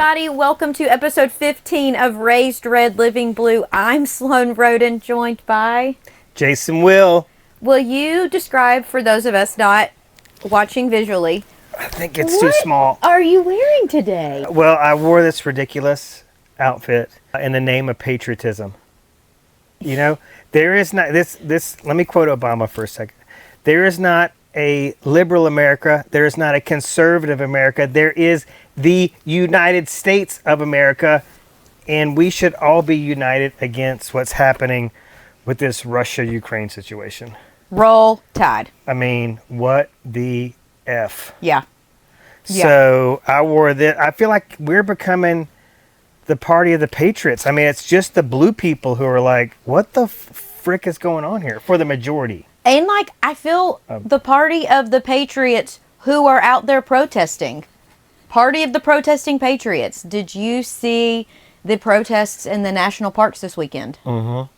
everybody. Welcome to episode 15 of Raised Red, Living Blue. I'm Sloan Roden, joined by... Jason Will. Will you describe, for those of us not watching visually... I think it's too small. What are you wearing today? Well, I wore this ridiculous outfit in the name of patriotism. You know, there is not... This. Let me quote Obama for a second. There is not a liberal America. There is not a conservative America. There is the United States of America, and we should all be united against what's happening with this Russia-Ukraine situation. Roll Tide. I mean, what the F? Yeah. So I wore this. I feel like we're becoming the party of the Patriots. I mean, it's just the blue people who are like, what the frick is going on here, for the majority. And like, I feel the party of the Patriots who are out there protesting. Party of the protesting Patriots. Did you see the protests in the national parks this weekend? Mm-hmm.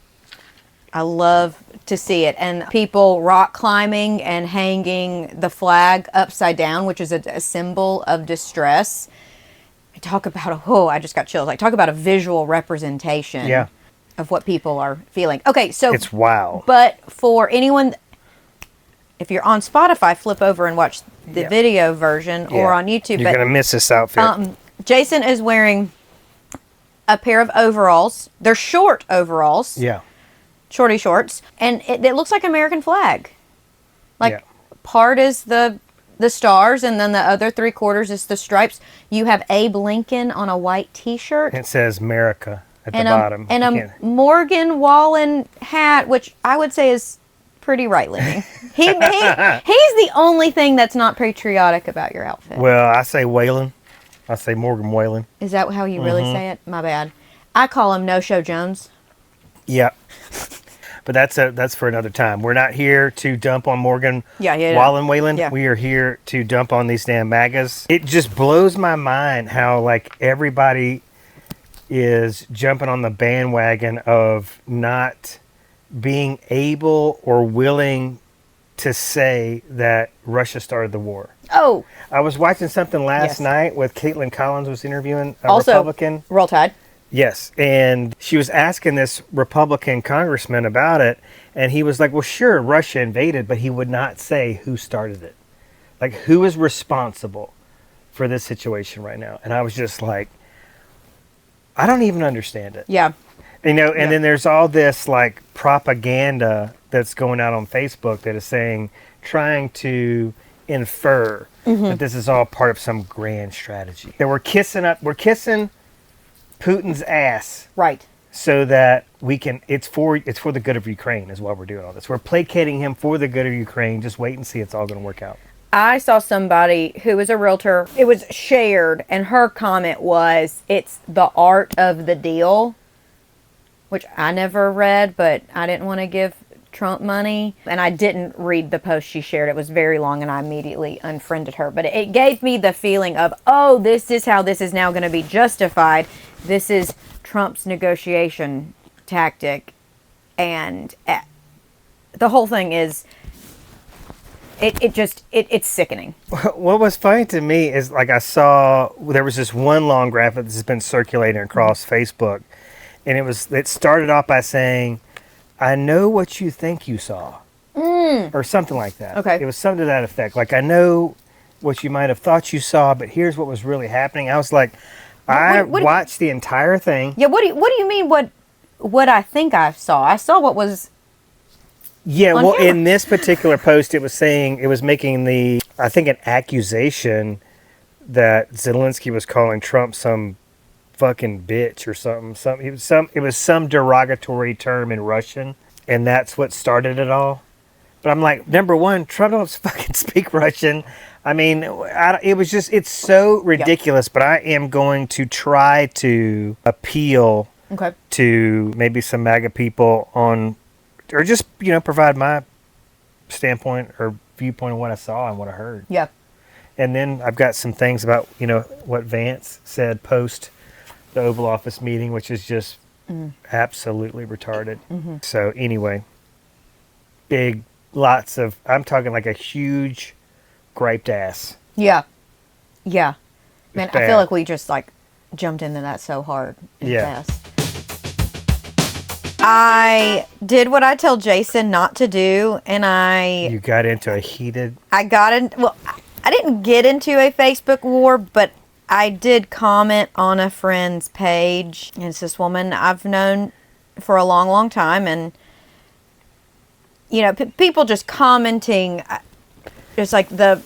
I love to see it. And people rock climbing and hanging the flag upside down, which is a symbol of distress. Talk about, I just got chills. Like, talk about a visual representation. Yeah. Of what people are feeling. Okay, so... It's wow. But for anyone... If you're on Spotify, flip over and watch the video version, or on YouTube. You're going to miss this outfit. Jason is wearing a pair of overalls. They're short overalls. Yeah. Shorty shorts. And it looks like American flag. Like, part is the stars, and then the other 3/4 is the stripes. You have Abe Lincoln on a white T-shirt. It says America at the bottom. And a Morgan Wallen hat, which I would say is pretty right-leaning. He's the only thing that's not patriotic about your outfit. Well, I say Whalen. I say Morgan Whalen. Is that how you really say it? My bad. I call him No-Show Jones. Yeah. But that's for another time. We're not here to dump on Morgan Wallen Whalen. Yeah. We are here to dump on these damn MAGAs. It just blows my mind how, like, everybody is jumping on the bandwagon of not being able or willing to say that Russia started the war. Oh. I was watching something last night with Caitlin Collins was interviewing a also, Republican. Roll Tide. Yes, and she was asking this Republican congressman about it, and he was like, well, sure, Russia invaded, but he would not say who started it. Like, who is responsible for this situation right now? And I was just like, I don't even understand it. Yeah. You know, and then there's all this, like, propaganda that's going out on Facebook that is saying, trying to infer that this is all part of some grand strategy. That we're kissing Putin's ass. Right. So that we can, it's for the good of Ukraine is why we're doing all this. We're placating him for the good of Ukraine. Just wait and see. It's all going to work out. I saw somebody who was a realtor. It was shared, and her comment was, it's the art of the deal, which I never read, but I didn't want to give Trump money. And I didn't read the post she shared. It was very long, and I immediately unfriended her. But it gave me the feeling of, oh, this is how this is now going to be justified. This is Trump's negotiation tactic. And the whole thing is... It's sickening. What was funny to me is, like, I saw there was this one long graphic that's been circulating across Facebook, and it started off by saying, I know what you think you saw, or something like that. Okay. It was something to that effect. Like, I know what you might have thought you saw, but here's what was really happening. I was like, I watched the entire thing. Yeah. What do you mean? What I think I saw? I saw what was. Yeah, well, in this particular post, it was saying, it was making I think an accusation that Zelensky was calling Trump some fucking bitch or something. It was some derogatory term in Russian, and that's what started it all. But I'm like, number one, Trump don't fucking speak Russian. I mean, it's so ridiculous, but I am going to try to appeal to maybe some MAGA people on... Or just, provide my standpoint or viewpoint of what I saw and what I heard. Yeah. And then I've got some things about, what Vance said post the Oval Office meeting, which is just absolutely retarded. Mm-hmm. So anyway, I'm talking like a huge griped ass. Yeah. Yeah. Man, I feel like jumped into that so hard and Yeah. fast. I did what I tell Jason not to do, and You got into a heated... I got in. Well, I didn't get into a Facebook war, but I did comment on a friend's page. And it's this woman I've known for a long, long time, and you know, people just commenting, just like the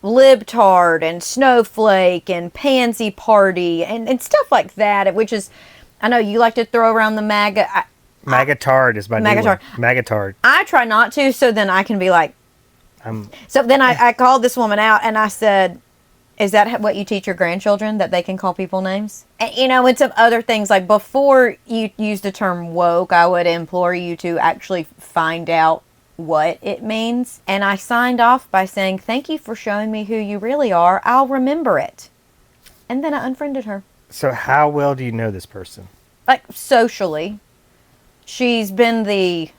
libtard and snowflake and pansy party and stuff like that, which is, I know you like to throw around the MAGA. Magatard is my new Magatard. one. Magatard. I try not to, so then I can be like, so then I called this woman out and I said, is that what you teach your grandchildren, that they can call people names? And, you know, and some other things, like before you use the term woke, I would implore you to actually find out what it means. And I signed off by saying, thank you for showing me who you really are. I'll remember it. And then I unfriended her. So how well do you know this person? Like, socially. She's been the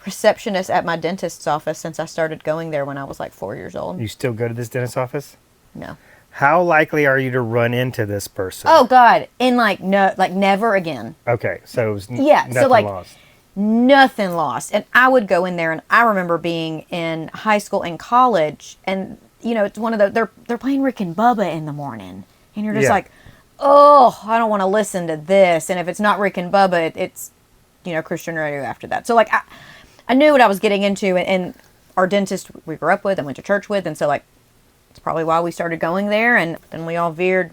receptionist at my dentist's office since I started going there when I was like 4 years old. You still go to this dentist's office? No. How likely are you to run into this person? Oh God. And like, no, like never again. Okay. So it was Yeah, so, nothing like, lost. Nothing lost. And I would go in there, and I remember being in high school and college, and you know, it's one of the they're playing Rick and Bubba in the morning, and you're just Yeah. like, oh, I don't want to listen to this. And if it's not Rick and Bubba, it's, you know, Christian radio after that. So like, I knew what I was getting into, and our dentist we grew up with and went to church with, and so like, it's probably why we started going there, and then we all veered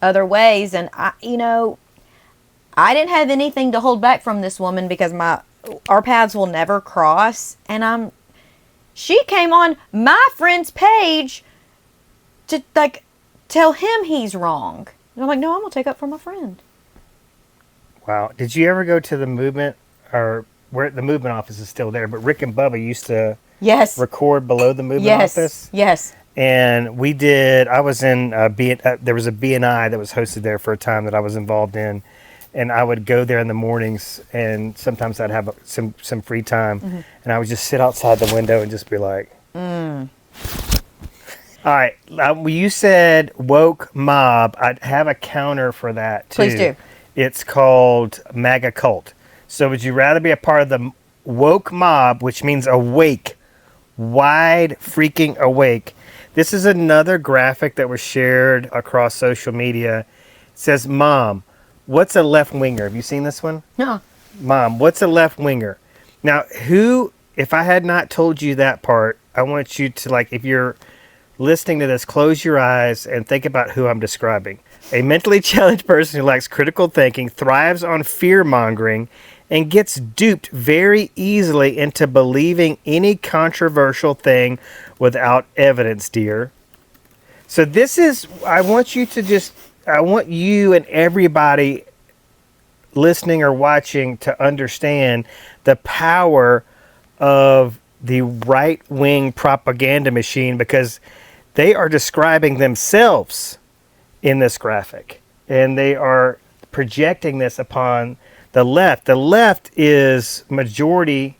other ways. And I, you know, I didn't have anything to hold back from this woman because our paths will never cross. And she came on my friend's page to like tell him he's wrong. And I'm like, no, I'm gonna take up for my friend. Wow. Did you ever go to the movement, or where the movement office is still there, but Rick and Bubba used to Yes. record below the movement Yes. office? Yes. And we did, I was in, there was a BNI that was hosted there for a time that I was involved in. And I would go there in the mornings, and sometimes I'd have some free time. Mm-hmm. And I would just sit outside the window and just be like, All right. You said woke mob. I'd have a counter for that, too. Please do. It's called MAGA cult. So would you rather be a part of the woke mob, which means awake, wide freaking awake? This is another graphic that was shared across social media. It says, Mom, what's a left winger? Have you seen this one? No. Mom, what's a left winger? Now, if I had not told you that part, I want you to, like, if you're listening to this, close your eyes and think about who I'm describing. A mentally challenged person who lacks critical thinking, thrives on fear-mongering, and gets duped very easily into believing any controversial thing without evidence, dear. So this is, I want you and everybody listening or watching to understand the power of the right-wing propaganda machine, because they are describing themselves in this graphic, and they are projecting this upon the left. The left is majority,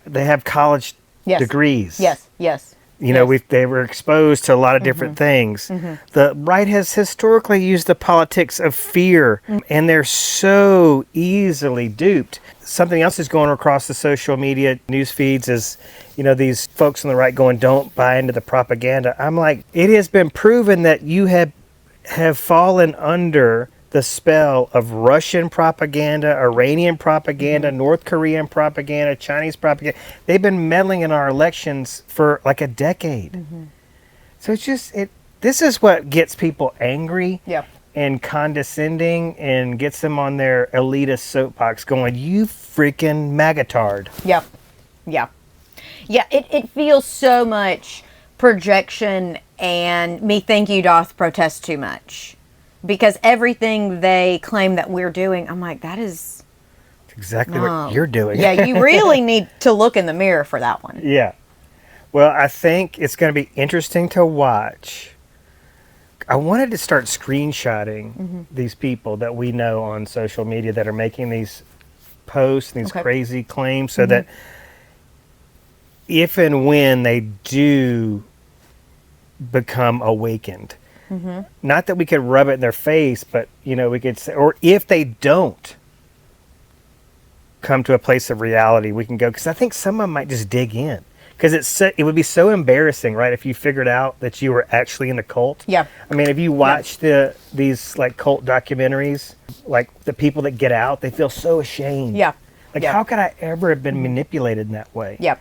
they have college degrees. Yes. Yes. You know, they were exposed to a lot of different things. The right has historically used the politics of fear, and they're so easily duped. Something else is going across the social media news feeds is, you know, these folks on the right going, don't buy into the propaganda. I'm like, it has been proven that you have fallen under the spell of Russian propaganda, Iranian propaganda, North Korean propaganda, Chinese propaganda. They've been meddling in our elections for like a decade. So it's just, this is what gets people angry and condescending and gets them on their elitist soapbox going, you freaking magatard. Yeah. Yeah. Yeah. It feels so much projection and me think you doth protest too much. Because everything they claim that we're doing, I'm like, that is exactly what you're doing. Yeah, you really need to look in the mirror for that one. Yeah. Well, I think it's going to be interesting to watch. I wanted to start screenshotting these people that we know on social media that are making these posts, these crazy claims, so that if and when they do become awakened, Not that we could rub it in their face, but, you know, we could say, or if they don't come to a place of reality, we can go, because I think some of them might just dig in. Because it would be so embarrassing, right, if you figured out that you were actually in a cult. Yeah. I mean, if you watch these like cult documentaries, like the people that get out, they feel so ashamed. Yeah. Like, how could I ever have been manipulated in that way? Yeah.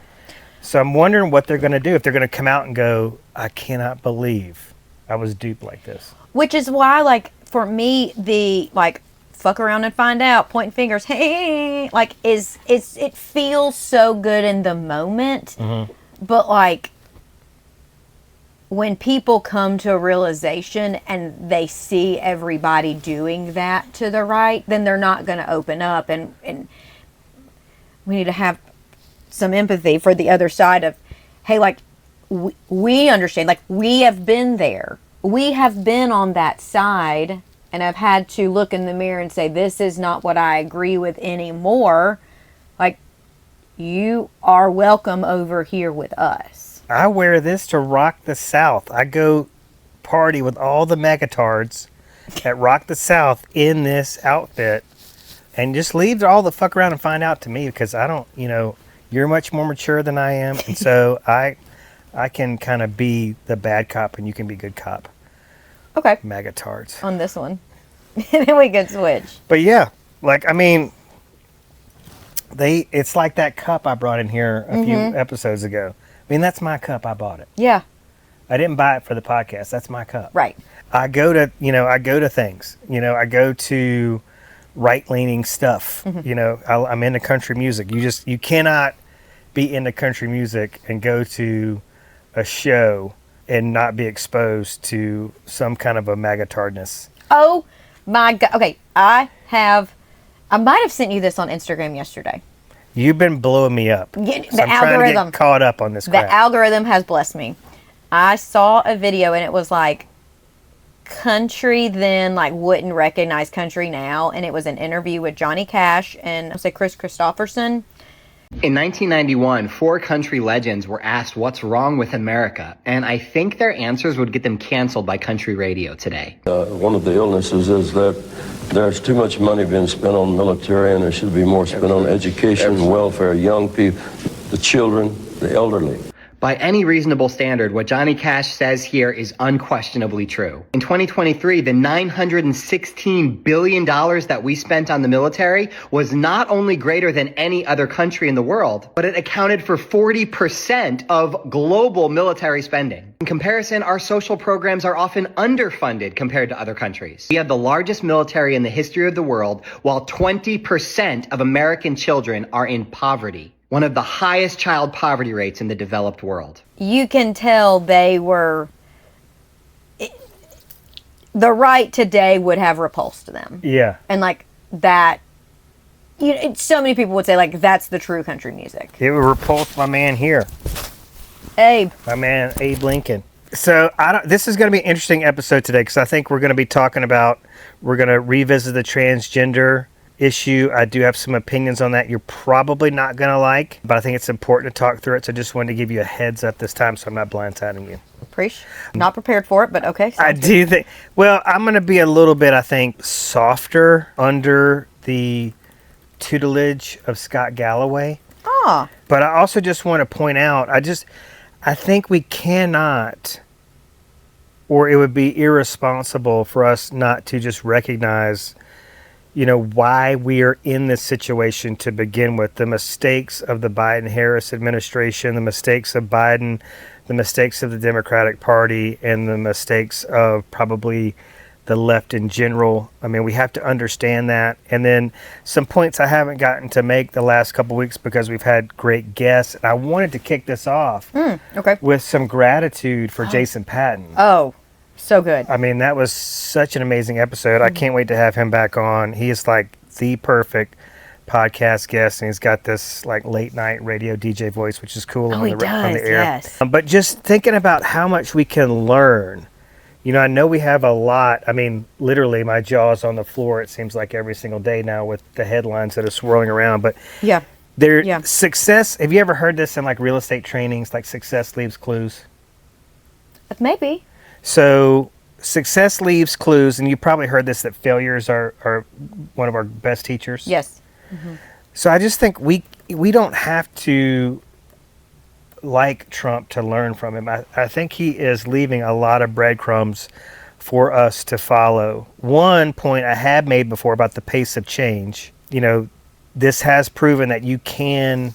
So I'm wondering what they're going to do, if they're going to come out and go, I cannot believe I was duped like this. Which is why, like, for me, the, like, fuck around and find out, pointing fingers, hey, like, it feels so good in the moment. But, like, when people come to a realization and they see everybody doing that to the right, then they're not going to open up. And we need to have some empathy for the other side of, hey, like, we understand, like, we have been there. We have been on that side and I've had to look in the mirror and say, this is not what I agree with anymore. Like, you are welcome over here with us. I wear this to Rock the South. I go party with all the megatards at Rock the South in this outfit and just leave all the fuck around and find out to me, because I don't, you know, you're much more mature than I am. And so I can kind of be the bad cop and you can be good cop. Okay. Megatards. On this one. And then we could switch. But yeah, like, I mean, it's like that cup I brought in here a few episodes ago. I mean, that's my cup. I bought it. Yeah. I didn't buy it for the podcast. That's my cup. Right. I go to things, you know, I go to right-leaning stuff. You know, I'm into country music. You cannot be into country music and go to a show and not be exposed to some kind of a magatardness. Oh my God. Okay. I might have sent you this on Instagram yesterday. You've been blowing me up. The so I'm algorithm. trying to get caught up on this crap. The algorithm has blessed me. I saw a video and it was like, country then like wouldn't recognize country now, and it was an interview with Johnny Cash and Chris Christopherson. In 1991, 4 country legends were asked what's wrong with America, and I think their answers would get them canceled by country radio today. One of the illnesses is that there's too much money being spent on military, and there should be more spent on education, welfare, young people, the children, the elderly. By any reasonable standard, what Johnny Cash says here is unquestionably true. In 2023, the $916 billion that we spent on the military was not only greater than any other country in the world, but it accounted for 40% of global military spending. In comparison, our social programs are often underfunded compared to other countries. We have the largest military in the history of the world, while 20% of American children are in poverty. One of the highest child poverty rates in the developed world. You can tell they were... the right today would have repulsed them. Yeah. And like that... You know, so many people would say like, that's the true country music. It would repulse my man here. Abe. My man, Abe Lincoln. So this is going to be an interesting episode today, because I think we're going to be talking about... We're going to revisit the transgender issue. I do have some opinions on that you're probably not going to like, but I think it's important to talk through it. So I just wanted to give you a heads up this time so I'm not blindsiding you. Preach. Not prepared for it, but okay. I do think, well, I'm going to be a little bit, I think, softer under the tutelage of Scott Galloway. Ah. But I also just want to point out, I think we cannot, or it would be irresponsible for us not to just recognize, you know, why we are in this situation to begin with. The mistakes of the Biden-Harris administration, the mistakes of Biden, the mistakes of the Democratic Party, and the mistakes of probably the left in general. I mean, we have to understand that. And then some points I haven't gotten to make the last couple weeks because we've had great guests. And I wanted to kick this off with some gratitude for Jason Patton. Oh, so good. I mean, that was such an amazing episode. I can't wait to have him back on. He is like the perfect podcast guest, and he's got this like late night radio DJ voice, which is cool on the air. Yes. But just thinking about how much we can learn. You know, I know we have a lot. I mean, literally, my jaw's on the floor, it seems like, every single day now with the headlines that are swirling around. But success, have you ever heard this in like real estate trainings, like success leaves clues? Maybe. So success leaves clues, and you probably heard this, that failures are one of our best teachers. Yes. So I just think we don't have to like Trump to learn from him. I think he is leaving a lot of breadcrumbs for us to follow. One point I have made before about the pace of change. This has proven that you can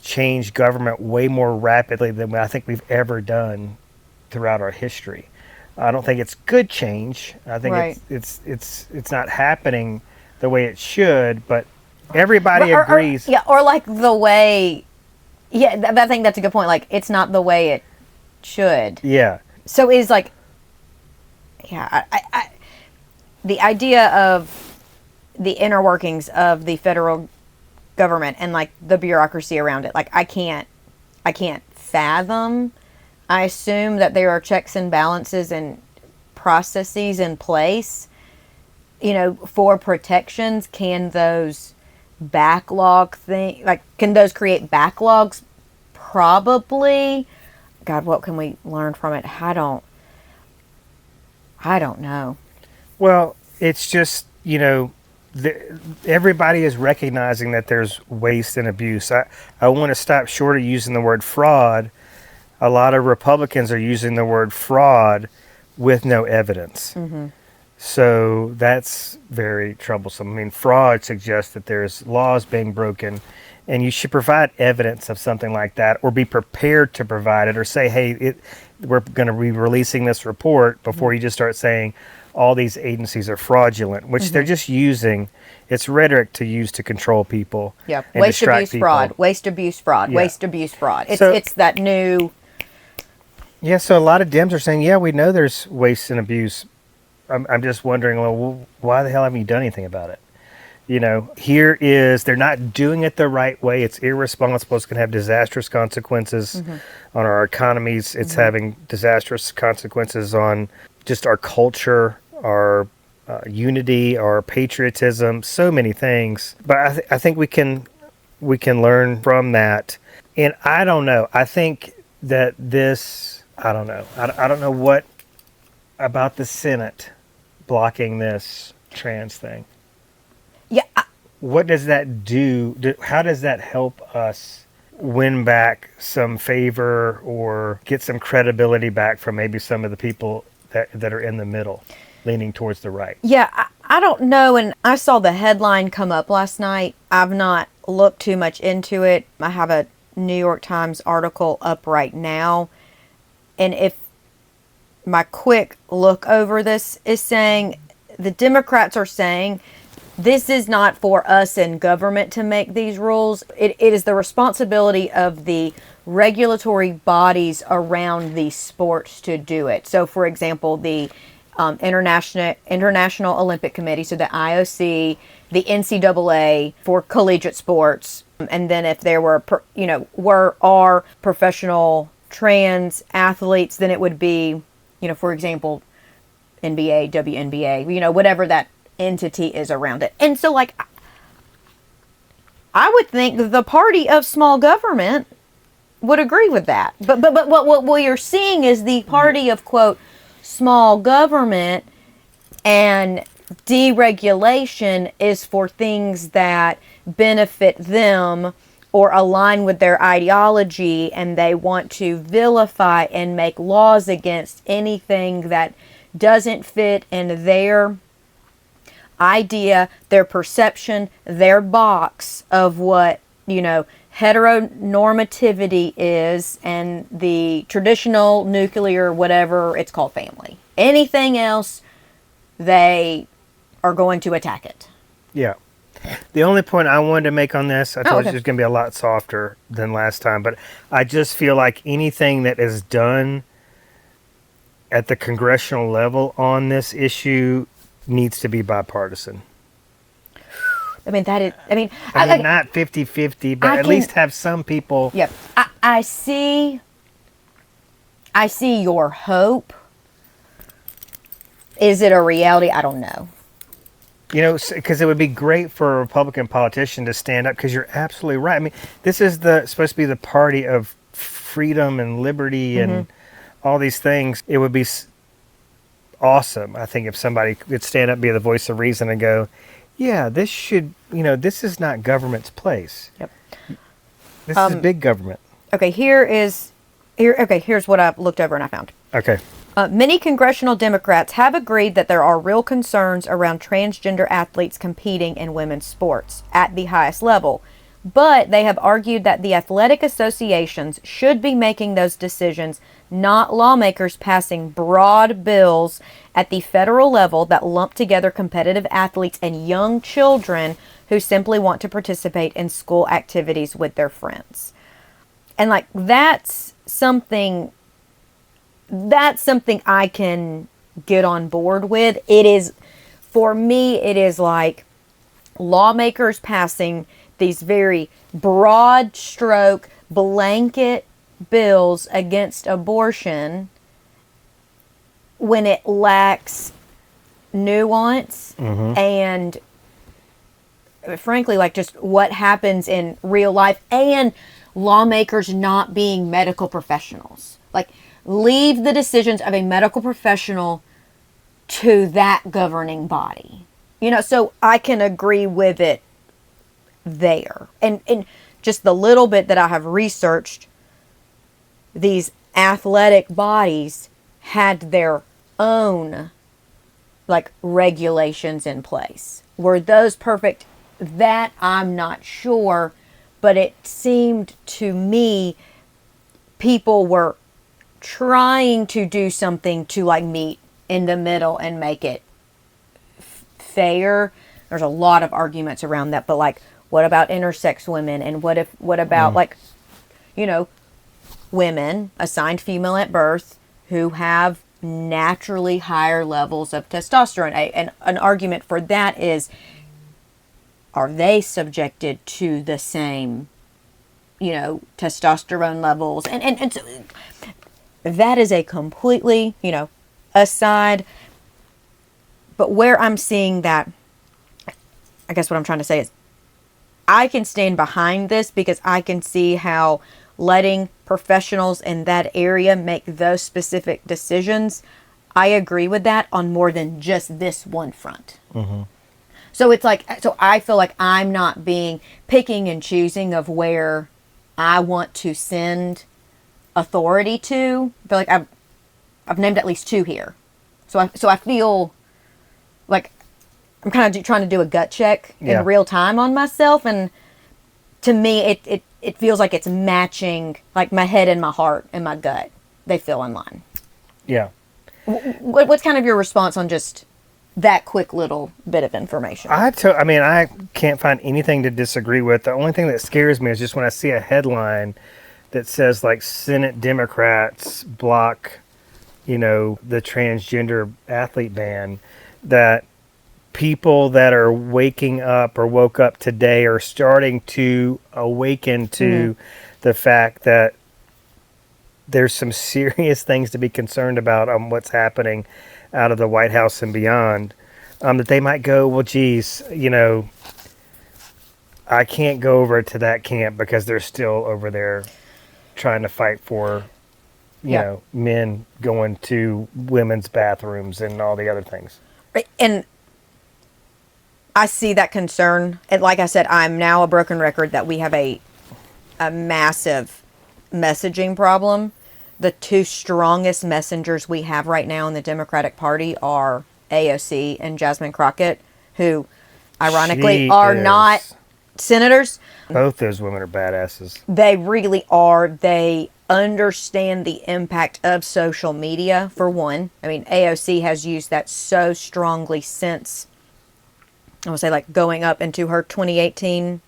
change government way more rapidly than I think we've ever done throughout our history. I don't think it's good change. I think it's not happening the way it should, but everybody agrees. Or like the way. Yeah, I think that's a good point. Like, it's not the way it should. Yeah. So is like, the idea of the inner workings of the federal government and like the bureaucracy around it. Like, I can't fathom. I assume that there are checks and balances and processes in place, for protections. Can those can those create backlogs? Probably. God, what can we learn from it? I don't know. Well, it's just, everybody is recognizing that there's waste and abuse. I want to stop short of using the word fraud. A lot of Republicans are using the word fraud with no evidence. So that's very troublesome. I mean, fraud suggests that there's laws being broken, and you should provide evidence of something like that, or be prepared to provide it, or say, hey, we're going to be releasing this report before you just start saying all these agencies are fraudulent, which they're just using. It's rhetoric to use to control people. Yeah, and waste, abuse, people. fraud. Waste, abuse, fraud. Yeah. Waste, abuse, fraud. It's that new. Yeah, so a lot of Dems are saying, yeah, we know there's waste and abuse. I'm just wondering, well, why the hell haven't you done anything about it? They're not doing it the right way. It's irresponsible. It's going to have disastrous consequences on our economies. It's having disastrous consequences on just our culture, our unity, our patriotism, so many things. But I think we can learn from that. And I don't know. I think that I don't know. I don't know what about the Senate blocking this trans thing. Yeah. What does that do? How does that help us win back some favor or get some credibility back from maybe some of the people that are in the middle, leaning towards the right? Yeah, I don't know. And I saw the headline come up last night. I've not looked too much into it. I have a New York Times article up right now. And if my quick look over this is saying, the Democrats are saying, this is not for us in government to make these rules. It is the responsibility of the regulatory bodies around these sports to do it. So, for example, the International Olympic Committee, so the IOC, the NCAA for collegiate sports, and then if there are professional trans athletes, then it would be, for example, NBA, WNBA, whatever that entity is around it. And so, like, I would think the party of small government would agree with that. But what you're seeing is the party of, quote, small government, and deregulation is for things that benefit them or align with their ideology, and they want to vilify and make laws against anything that doesn't fit in their idea, their perception, their box of what, heteronormativity is, and the traditional nuclear, whatever it's called, family. Anything else, they are going to attack it. Yeah. The only point I wanted to make on this, I told you okay. it's going to be a lot softer than last time, but I just feel like anything that is done at the congressional level on this issue needs to be bipartisan. I mean, not 50-50, but at least have some people. Yep. I see your hope. Is it a reality? I don't know. Because it would be great for a Republican politician to stand up, because you're absolutely right. I mean, this is supposed to be the party of freedom and liberty and all these things. It would be awesome. I think if somebody could stand up, be the voice of reason, and go, yeah, this should, this is not government's place. Yep. This is big government. Okay, here's what I looked over and I found. Okay. Many congressional Democrats have agreed that there are real concerns around transgender athletes competing in women's sports at the highest level, but they have argued that the athletic associations should be making those decisions, not lawmakers passing broad bills at the federal level that lump together competitive athletes and young children who simply want to participate in school activities with their friends. And that's something I can get on board with. For me, it is like lawmakers passing these very broad stroke blanket bills against abortion when it lacks nuance and frankly just what happens in real life, and lawmakers not being medical professionals. Leave the decisions of a medical professional to that governing body. So I can agree with it there. And just the little bit that I have researched, these athletic bodies had their own regulations in place. Were those perfect? That I'm not sure, but it seemed to me people were trying to do something to meet in the middle and make it fair. There's a lot of arguments around that, but what about intersex women, and what about women assigned female at birth who have naturally higher levels of testosterone? And an argument for that is, are they subjected to the same testosterone levels? And so that is a completely aside. But where I'm seeing that, I guess what I'm trying to say is, I can stand behind this because I can see how letting professionals in that area make those specific decisions, I agree with that on more than just this one front. Mm-hmm. So it's so I feel like I'm not being picking and choosing of where I want to send authority to. I feel like I've named at least two here. So I feel like I'm kind of trying to do a gut check in real time on myself, and to me it feels like it's matching my head and my heart and my gut. They feel in line. Yeah. What's kind of your response on just that quick little bit of information? I can't find anything to disagree with. The only thing that scares me is just when I see a headline that says Senate Democrats block, the transgender athlete ban, that people that are waking up or woke up today are starting to awaken to the fact that there's some serious things to be concerned about on what's happening out of the White House and beyond, that they might go, well, geez, I can't go over to that camp because they're still over there trying to fight for, you know, men going to women's bathrooms and all the other things. Right. And I see that concern. And like I said, I'm now a broken record that we have a massive messaging problem. The two strongest messengers we have right now in the Democratic Party are AOC and Jasmine Crockett, who ironically are not senators. Both those women are badasses. They really are. They understand the impact of social media, for one. I mean, AOC has used that so strongly since, I would say, going up into her 2018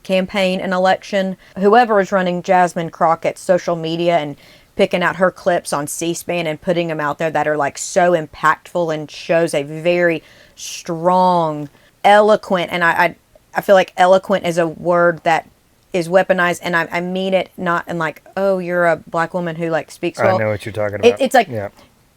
campaign and election. Whoever is running Jasmine Crockett's social media and picking out her clips on C-SPAN and putting them out there that are so impactful and shows a very strong, eloquent, and I feel like eloquent is a word that is weaponized, and I mean it not in oh, you're a black woman who speaks well. I know what you're talking about. It's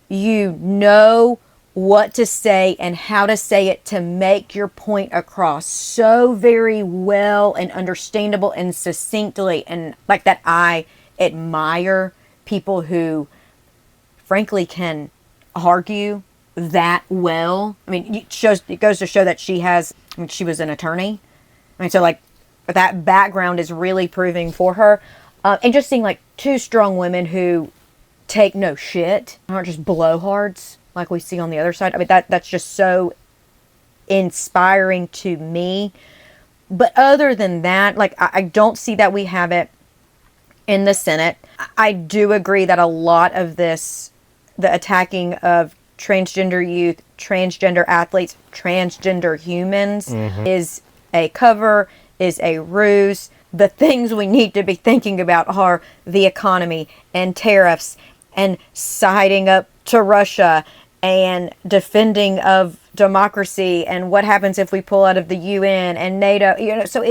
you know what to say and how to say it to make your point across so very well and understandable and succinctly, and that I admire people who frankly can argue that well. I mean, it goes to show that she was an attorney. I mean, so like that background is really proving for her. And just seeing like two strong women who take no shit, aren't just blowhards like we see on the other side. I mean, that's just so inspiring to me. But other than that, like I don't see that we have it in the Senate. I do agree that a lot of this, the attacking of transgender youth, transgender athletes, transgender humans is a cover, is a ruse. The things we need to be thinking about are the economy and tariffs and siding up to Russia and defending of democracy and what happens if we pull out of the UN and NATO. So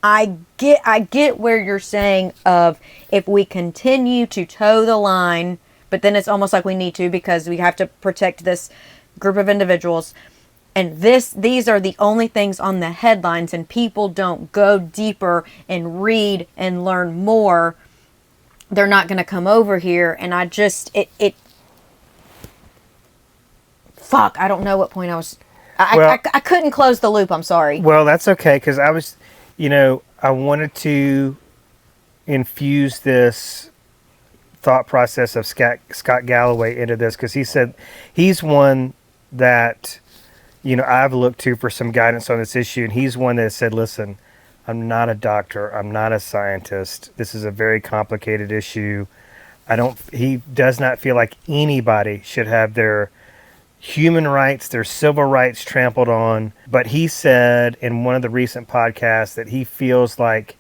I get where you're saying of if we continue to toe the line, but then it's almost like we need to because we have to protect this group of individuals. And these are the only things on the headlines, and people don't go deeper and read and learn more. They're not going to come over here. And I just, fuck, I don't know what point I was, I couldn't close the loop. I'm sorry. Well, that's okay. Cause I was, I wanted to infuse this thought process of Scott Galloway into this. Cause he said he's one that, I've looked to for some guidance on this issue. And he's one that said, listen, I'm not a doctor. I'm not a scientist. This is a very complicated issue. He does not feel like anybody should have their human rights, their civil rights trampled on. But he said in one of the recent podcasts that he feels like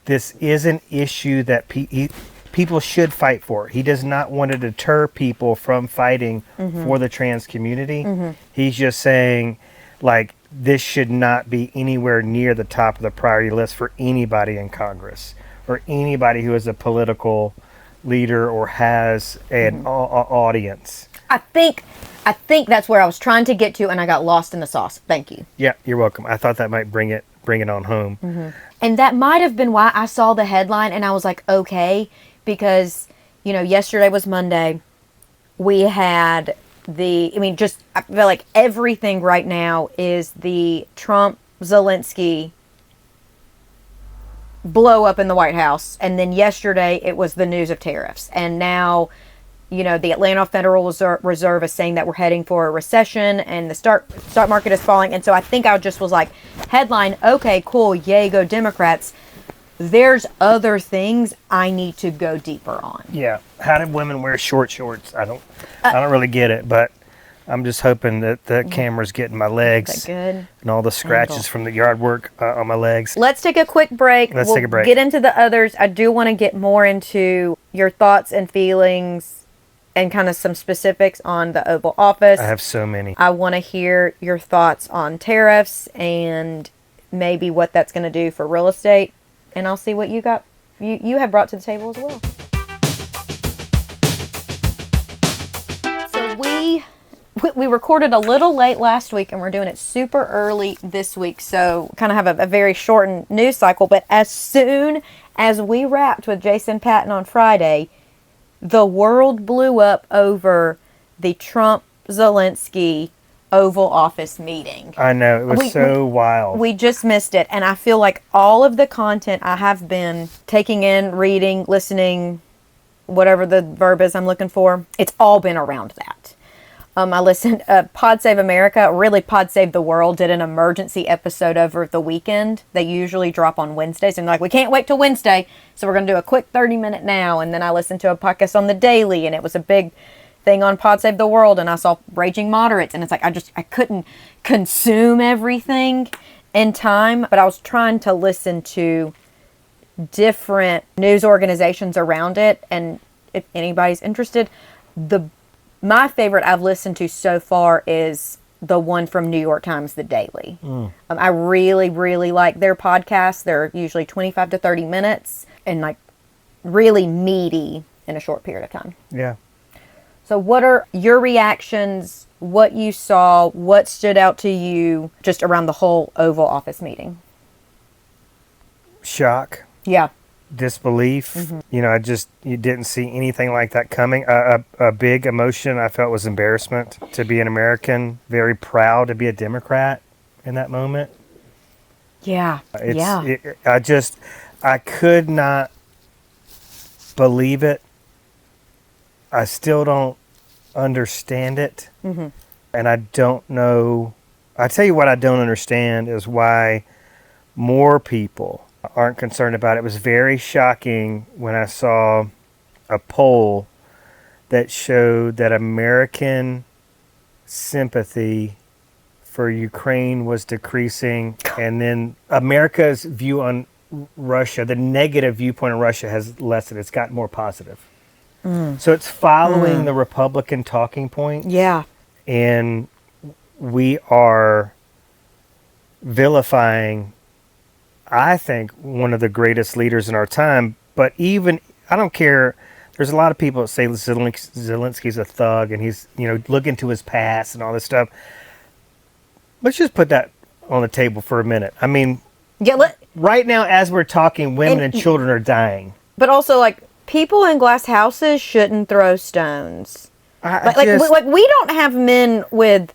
this is an issue that people should fight for. He does not want to deter people from fighting for the trans community. He's just saying, like, this should not be anywhere near the top of the priority list for anybody in Congress or anybody who is a political leader or has an audience. I think that's where I was trying to get to, and I got lost in the sauce. Thank you. Yeah, you're welcome. I thought that might bring it on home. And that might have been why I saw the headline and I was like, okay, because, yesterday was Monday. We had I feel like everything right now is the Trump-Zelensky blow up in the White House. And then yesterday it was the news of tariffs. And now, the Atlanta Federal Reserve is saying that we're heading for a recession and the stock market is falling. And so I think I just was like, headline, okay, cool, yay, go Democrats. There's other things I need to go deeper on. Yeah. How did women wear short shorts? I don't really get it, but I'm just hoping that the camera's getting my legs Is that good? And all the scratches from the yard work on my legs. Let's take a quick break. We'll take a break. Get into the others. I do want to get more into your thoughts and feelings and kind of some specifics on the Oval Office. I have so many. I want to hear your thoughts on tariffs and maybe what that's going to do for real estate. And I'll see what you have brought to the table as well. So we recorded a little late last week and we're doing it super early this week. So kind of have a very shortened news cycle. But as soon as we wrapped with Jason Patton on Friday, the world blew up over the Trump-Zelensky Oval Office meeting. I know, it was so wild. We just missed it, and I feel like all of the content I have been taking in, reading, listening, whatever the verb is I'm looking for, it's all been around that. I listened, Pod Save America, really Pod Save the World, did an emergency episode over the weekend. They usually drop on Wednesdays, and they're like, we can't wait till Wednesday, so we're going to do a quick 30-minute now. And then I listened to a podcast on the daily, and it was a big thing on Pod Save the World, and I saw Raging Moderates, and it's like I couldn't consume everything in time, but I was trying to listen to different news organizations around it, and if anybody's interested, my favorite I've listened to so far is the one from New York Times, The Daily. I really, really like their podcasts. They're usually 25 to 30 minutes and like really meaty in a short period of time. Yeah. So what are your reactions, what you saw, what stood out to you just around the whole Oval Office meeting? Shock. Yeah. disbelief. You didn't see anything like that coming. A big emotion I felt was embarrassment to be an American, very proud to be a Democrat in that moment. Yeah. I could not believe it. I still don't understand it. And I don't know. I tell you what I don't understand is why more people aren't concerned about it. It was very shocking when I saw a poll that showed that American sympathy for Ukraine was decreasing, and then America's view on Russia, the negative viewpoint on Russia, has lessened. It's gotten more positive. So it's following the Republican talking points. Yeah. And we are vilifying, I think, one of the greatest leaders in our time. But even, I don't care, there's a lot of people that say Zelensky's a thug and he's, look into his past and all this stuff. Let's just put that on the table for a minute. I mean, right now, as we're talking, women and children are dying. But also, people in glass houses shouldn't throw stones. We don't have men with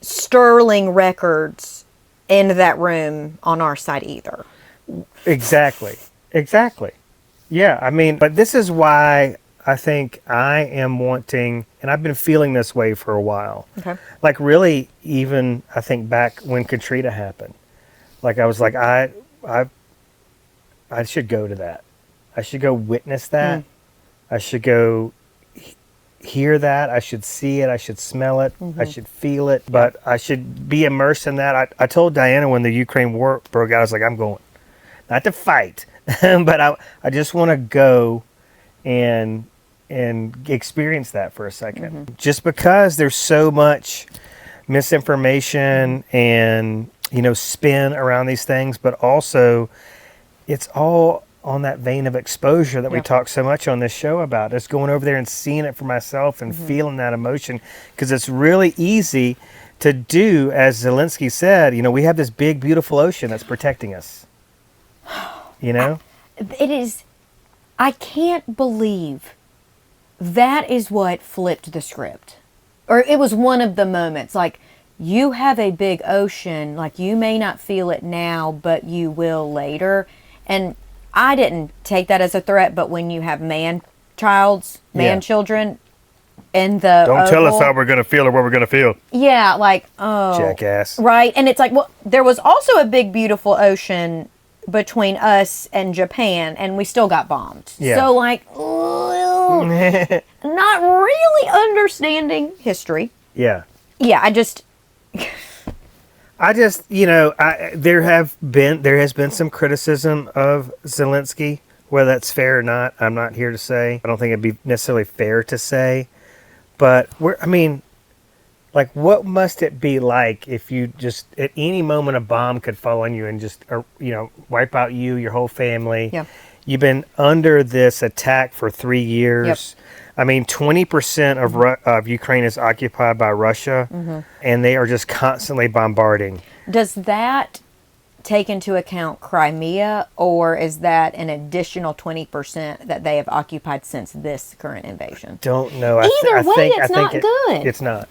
sterling records in that room on our side either. Exactly. Yeah, I mean, but this is why I think I am wanting, and I've been feeling this way for a while. Okay. Really, even I think back when Katrina happened, I was like, I should go to that. I should go witness that. I should go hear that. I should see it. I should smell it. I should feel it. But I should be immersed in that. I told Diana when the Ukraine war broke out, I was like, I'm going. Not to fight, but I just want to go and experience that for a second. Just because there's so much misinformation and, spin around these things, but also it's all on that vein of exposure that we talk so much on this show about. Just going over there and seeing it for myself and feeling that emotion, because it's really easy to do, as Zelensky said, we have this big, beautiful ocean that's protecting us. It is, I can't believe that is what flipped the script. Or it was one of the moments, you have a big ocean, you may not feel it now, but you will later. And I didn't take that as a threat, but when you have man-children in the Don't tell us how we're going to feel or what we're going to feel. Yeah, oh. Jackass. Right, and it's there was also a big, beautiful ocean between us and Japan, and we still got bombed. Yeah. So, not really understanding history. Yeah. Yeah, there has been some criticism of Zelensky, whether that's fair or not. I'm not here to say. I don't think it'd be necessarily fair to say, but what must it be like if you just at any moment a bomb could fall on you and just wipe out you, your whole family? Yeah. You've been under this attack for 3 years. Yep. I mean, 20% of Ukraine is occupied by Russia, and they are just constantly bombarding. Does that take into account Crimea, or is that an additional 20% that they have occupied since this current invasion? Don't know. Either way, it's not good.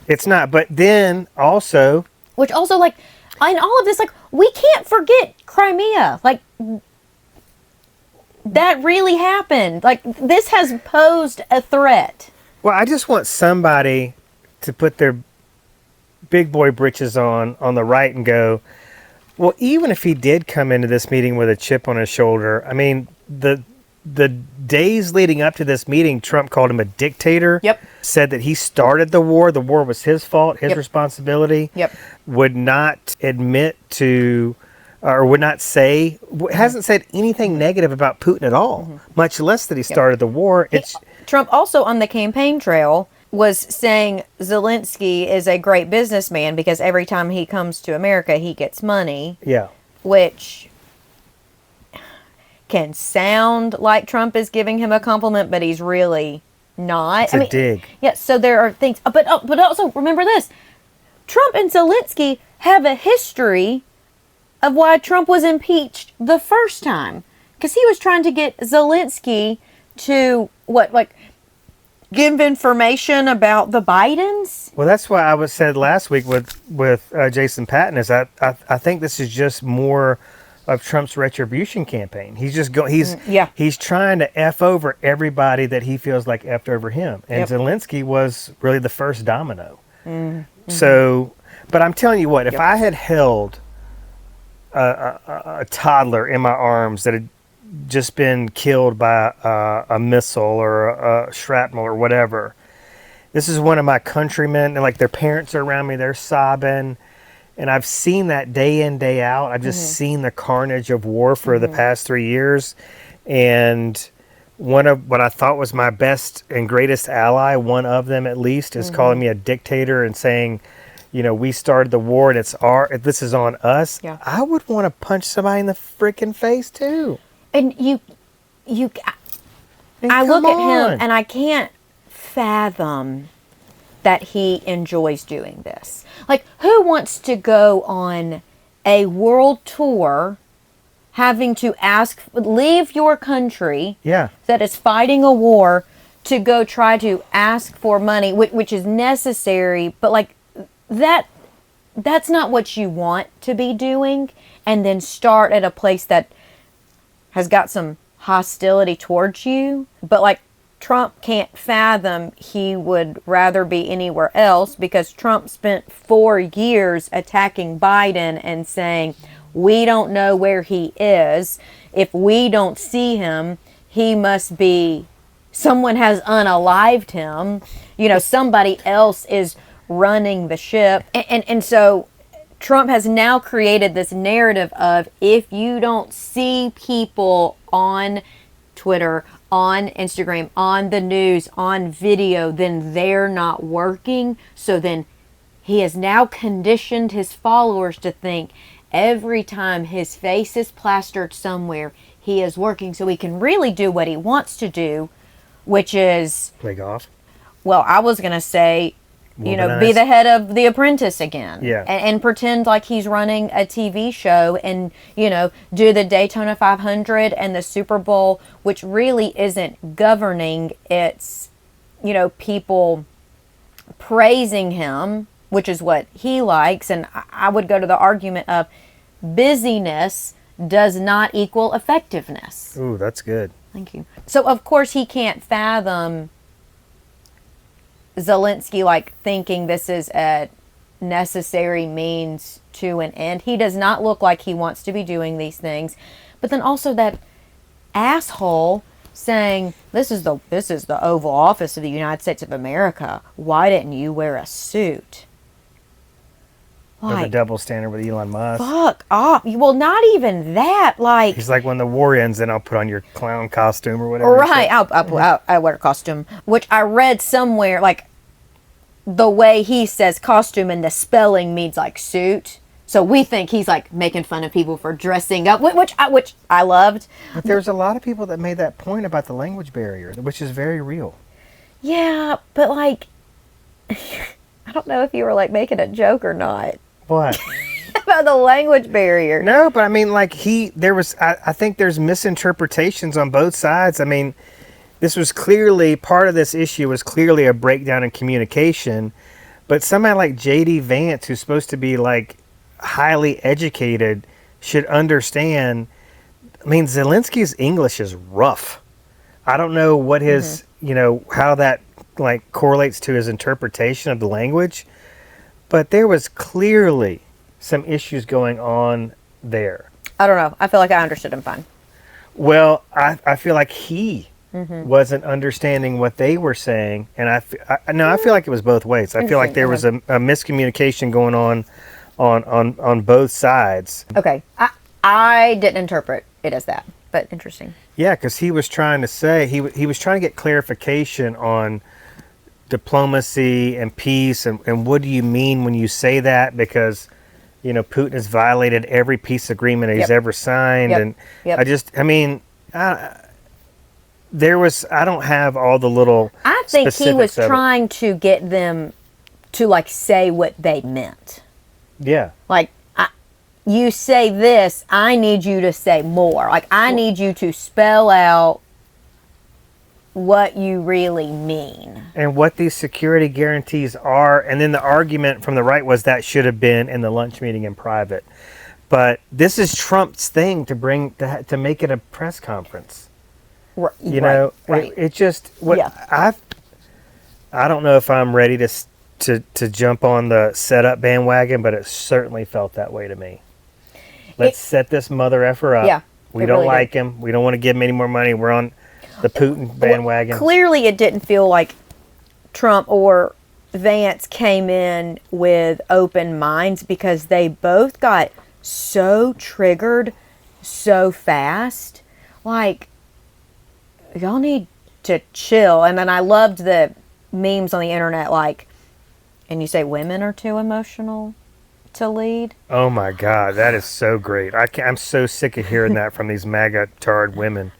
It's not. But then also... Which also, in all of this, we can't forget Crimea. That really happened. This has posed a threat. Well, I just want somebody to put their big boy britches on the right and go, well, even if he did come into this meeting with a chip on his shoulder, I mean, the days leading up to this meeting, Trump called him a dictator. Yep. Said that he started the war. The war was his fault, his responsibility. Yep. Would not admit to... or would not say, hasn't said anything negative about Putin at all, much less that he started the war. Trump also on the campaign trail was saying Zelensky is a great businessman because every time he comes to America, he gets money. Yeah. Which can sound like Trump is giving him a compliment, but he's really not. It's a dig. Yeah, so there are things. But also, remember this. Trump and Zelensky have a history of why Trump was impeached the first time. because he was trying to get Zelensky to give information about the Bidens. Well, that's why I was said last week with Jason Patton is I think this is just more of Trump's retribution campaign. He's just he's trying to F over everybody that he feels like F'd over him. And Zelensky was really the first domino. Mm-hmm. So, but I'm telling you what, if I had held a toddler in my arms that had just been killed by a missile or a shrapnel or whatever, this is one of my countrymen, and like their parents are around me, they're sobbing. And I've seen that day in, day out. I've just seen the carnage of war for the past 3 years. And one of what I thought was my best and greatest ally, one of them at least, is calling me a dictator and saying, you know, we started the war and this is on us. Yeah. I would want to punch somebody in the freaking face too. And I look at him and I can't fathom that he enjoys doing this. Like, who wants to go on a world tour having to leave your country that is fighting a war to go try to ask for money, which is necessary, but like that's not what you want to be doing, and then start at a place that has got some hostility towards you. But like, Trump can't fathom he would rather be anywhere else, because Trump spent 4 years attacking Biden and saying, we don't know where he is. If we don't see him, he must be, someone has unalived him. You know, somebody else is running the ship. And so Trump has now created this narrative of, if you don't see people on Twitter, on Instagram, on the news, on video, then they're not working. So then he has now conditioned his followers to think every time his face is plastered somewhere, he is working, so he can really do what he wants to do, which is play golf. Well, I was going to say, you know, be the head of The Apprentice again. Yeah. And pretend like he's running a TV show and, you know, do the Daytona 500 and the Super Bowl, which really isn't governing. It's, you know, people praising him, which is what he likes. And I would go to the argument of busyness does not equal effectiveness. Ooh, that's good. Thank you. So, of course, he can't fathom Zelensky like thinking this is a necessary means to an end. He does not look like he wants to be doing these things. But then also that asshole saying, this is the Oval Office of the United States of America. Why didn't you wear a suit? Like, the double standard with Elon Musk. Fuck off. Well, not even that. Like, he's like, when the war ends, then I'll put on your clown costume or whatever. Right. I'll wear a costume, which I read somewhere, like, the way he says costume and the spelling means like suit. So we think he's like making fun of people for dressing up, which I loved. But there's a lot of people that made that point about the language barrier, which is very real. Yeah, but like, I don't know if you were like making a joke or not. What? About the language barrier. No, but I mean, like I think there's misinterpretations on both sides. I mean, this was clearly, part of this issue was clearly a breakdown in communication, but somebody like J.D. Vance, who's supposed to be like highly educated, should understand. I mean, Zelensky's English is rough. I don't know what his, you know, how that like correlates to his interpretation of the language, but there was clearly some issues going on there. I don't know. I feel like I understood him fine. Well, I feel like he wasn't understanding what they were saying, and I feel like it was both ways. I feel like there was a miscommunication going on both sides. Okay, I didn't interpret it as that, but interesting. Yeah, because he was trying to say he was trying to get clarification on diplomacy and peace, and what do you mean when you say that? Because, you know, Putin has violated every peace agreement he's ever signed, and I mean. I don't have all the little I think he was trying to get them to like say what they meant. Yeah. Like, you say this, I need you to say more. Like, I need you to spell out what you really mean. And what these security guarantees are. And then the argument from the right was that should have been in the lunch meeting in private. But this is Trump's thing to make it a press conference. Right, You know, right. it just, what Yeah. I don't know if I'm ready to jump on the setup bandwagon, but it certainly felt that way to me. Let's set this mother effer up. Yeah, We it don't really like him. We don't want to give him any more money. We're on the Putin bandwagon. Clearly, it didn't feel like Trump or Vance came in with open minds, because they both got so triggered so fast. Like, y'all need to chill. And then I loved the memes on the internet, like, and you say women are too emotional to lead. Oh my God, that is so great. I'm so sick of hearing that from these MAGA tarred women.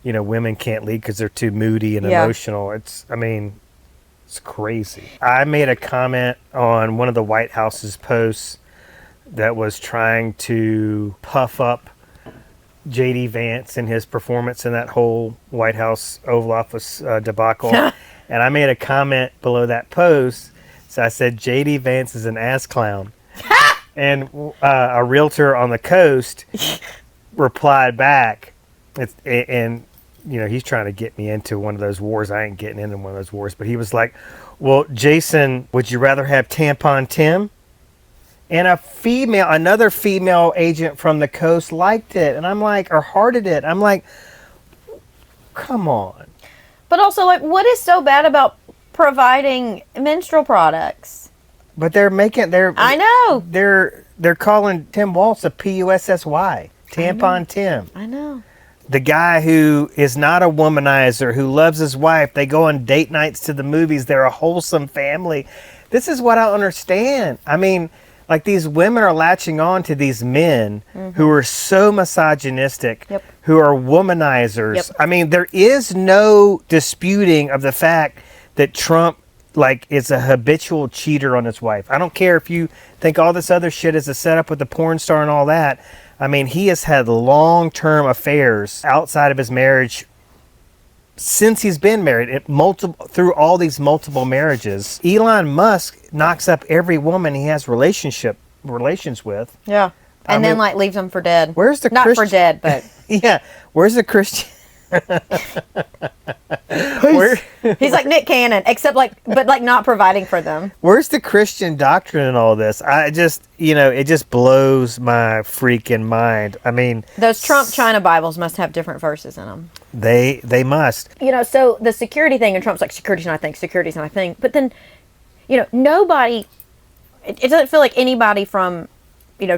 You know, women can't lead because they're too moody and emotional. It's crazy. I made a comment on one of the White House's posts that was trying to puff up J.D. Vance and his performance in that whole White House Oval Office debacle. And I made a comment below that post. So I said, J.D. Vance is an ass clown. And a realtor on the coast replied back, and you know, he's trying to get me into one of those wars. I ain't getting into one of those wars. But he was like, well, Jason, would you rather have Tampon Tim? And another female agent from the coast liked it. And I'm like, or hearted it. I'm like, come on. But also, like, what is so bad about providing menstrual products? But I know. They're calling Tim Waltz a PUSSY. Tampon Tim. I know. The guy who is not a womanizer, who loves his wife. They go on date nights to the movies. They're a wholesome family. This is what I understand. I mean, like, these women are latching on to these men who are so misogynistic, who are womanizers. I mean, there is no disputing of the fact that Trump, like, is a habitual cheater on his wife. I don't care if you think all this other shit is a setup with the porn star and all that. I mean, he has had long-term affairs outside of his marriage since he's been married, through all these multiple marriages. Elon Musk knocks up every woman he has relations with. Yeah. And then, like, leaves them for dead. Where's the Not for dead, but... Yeah. Where's the Christian... He's like Nick Cannon, except but not providing for them. Where's the Christian doctrine in all this? I just, it just blows my freaking mind. I mean, those Trump China Bibles must have different verses in them. They must. So the security thing, and Trump's like, security's not a thing, security's not a thing. But then, nobody, it doesn't feel like anybody from,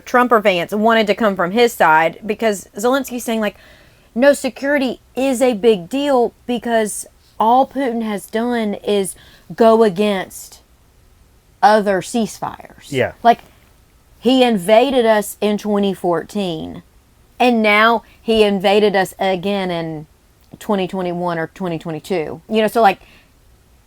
Trump or Vance wanted to come from his side, because Zelensky's saying, like, no, security is a big deal because all Putin has done is go against other ceasefires. Yeah. Like, he invaded us in 2014, and now he invaded us again in 2021 or 2022. So, like,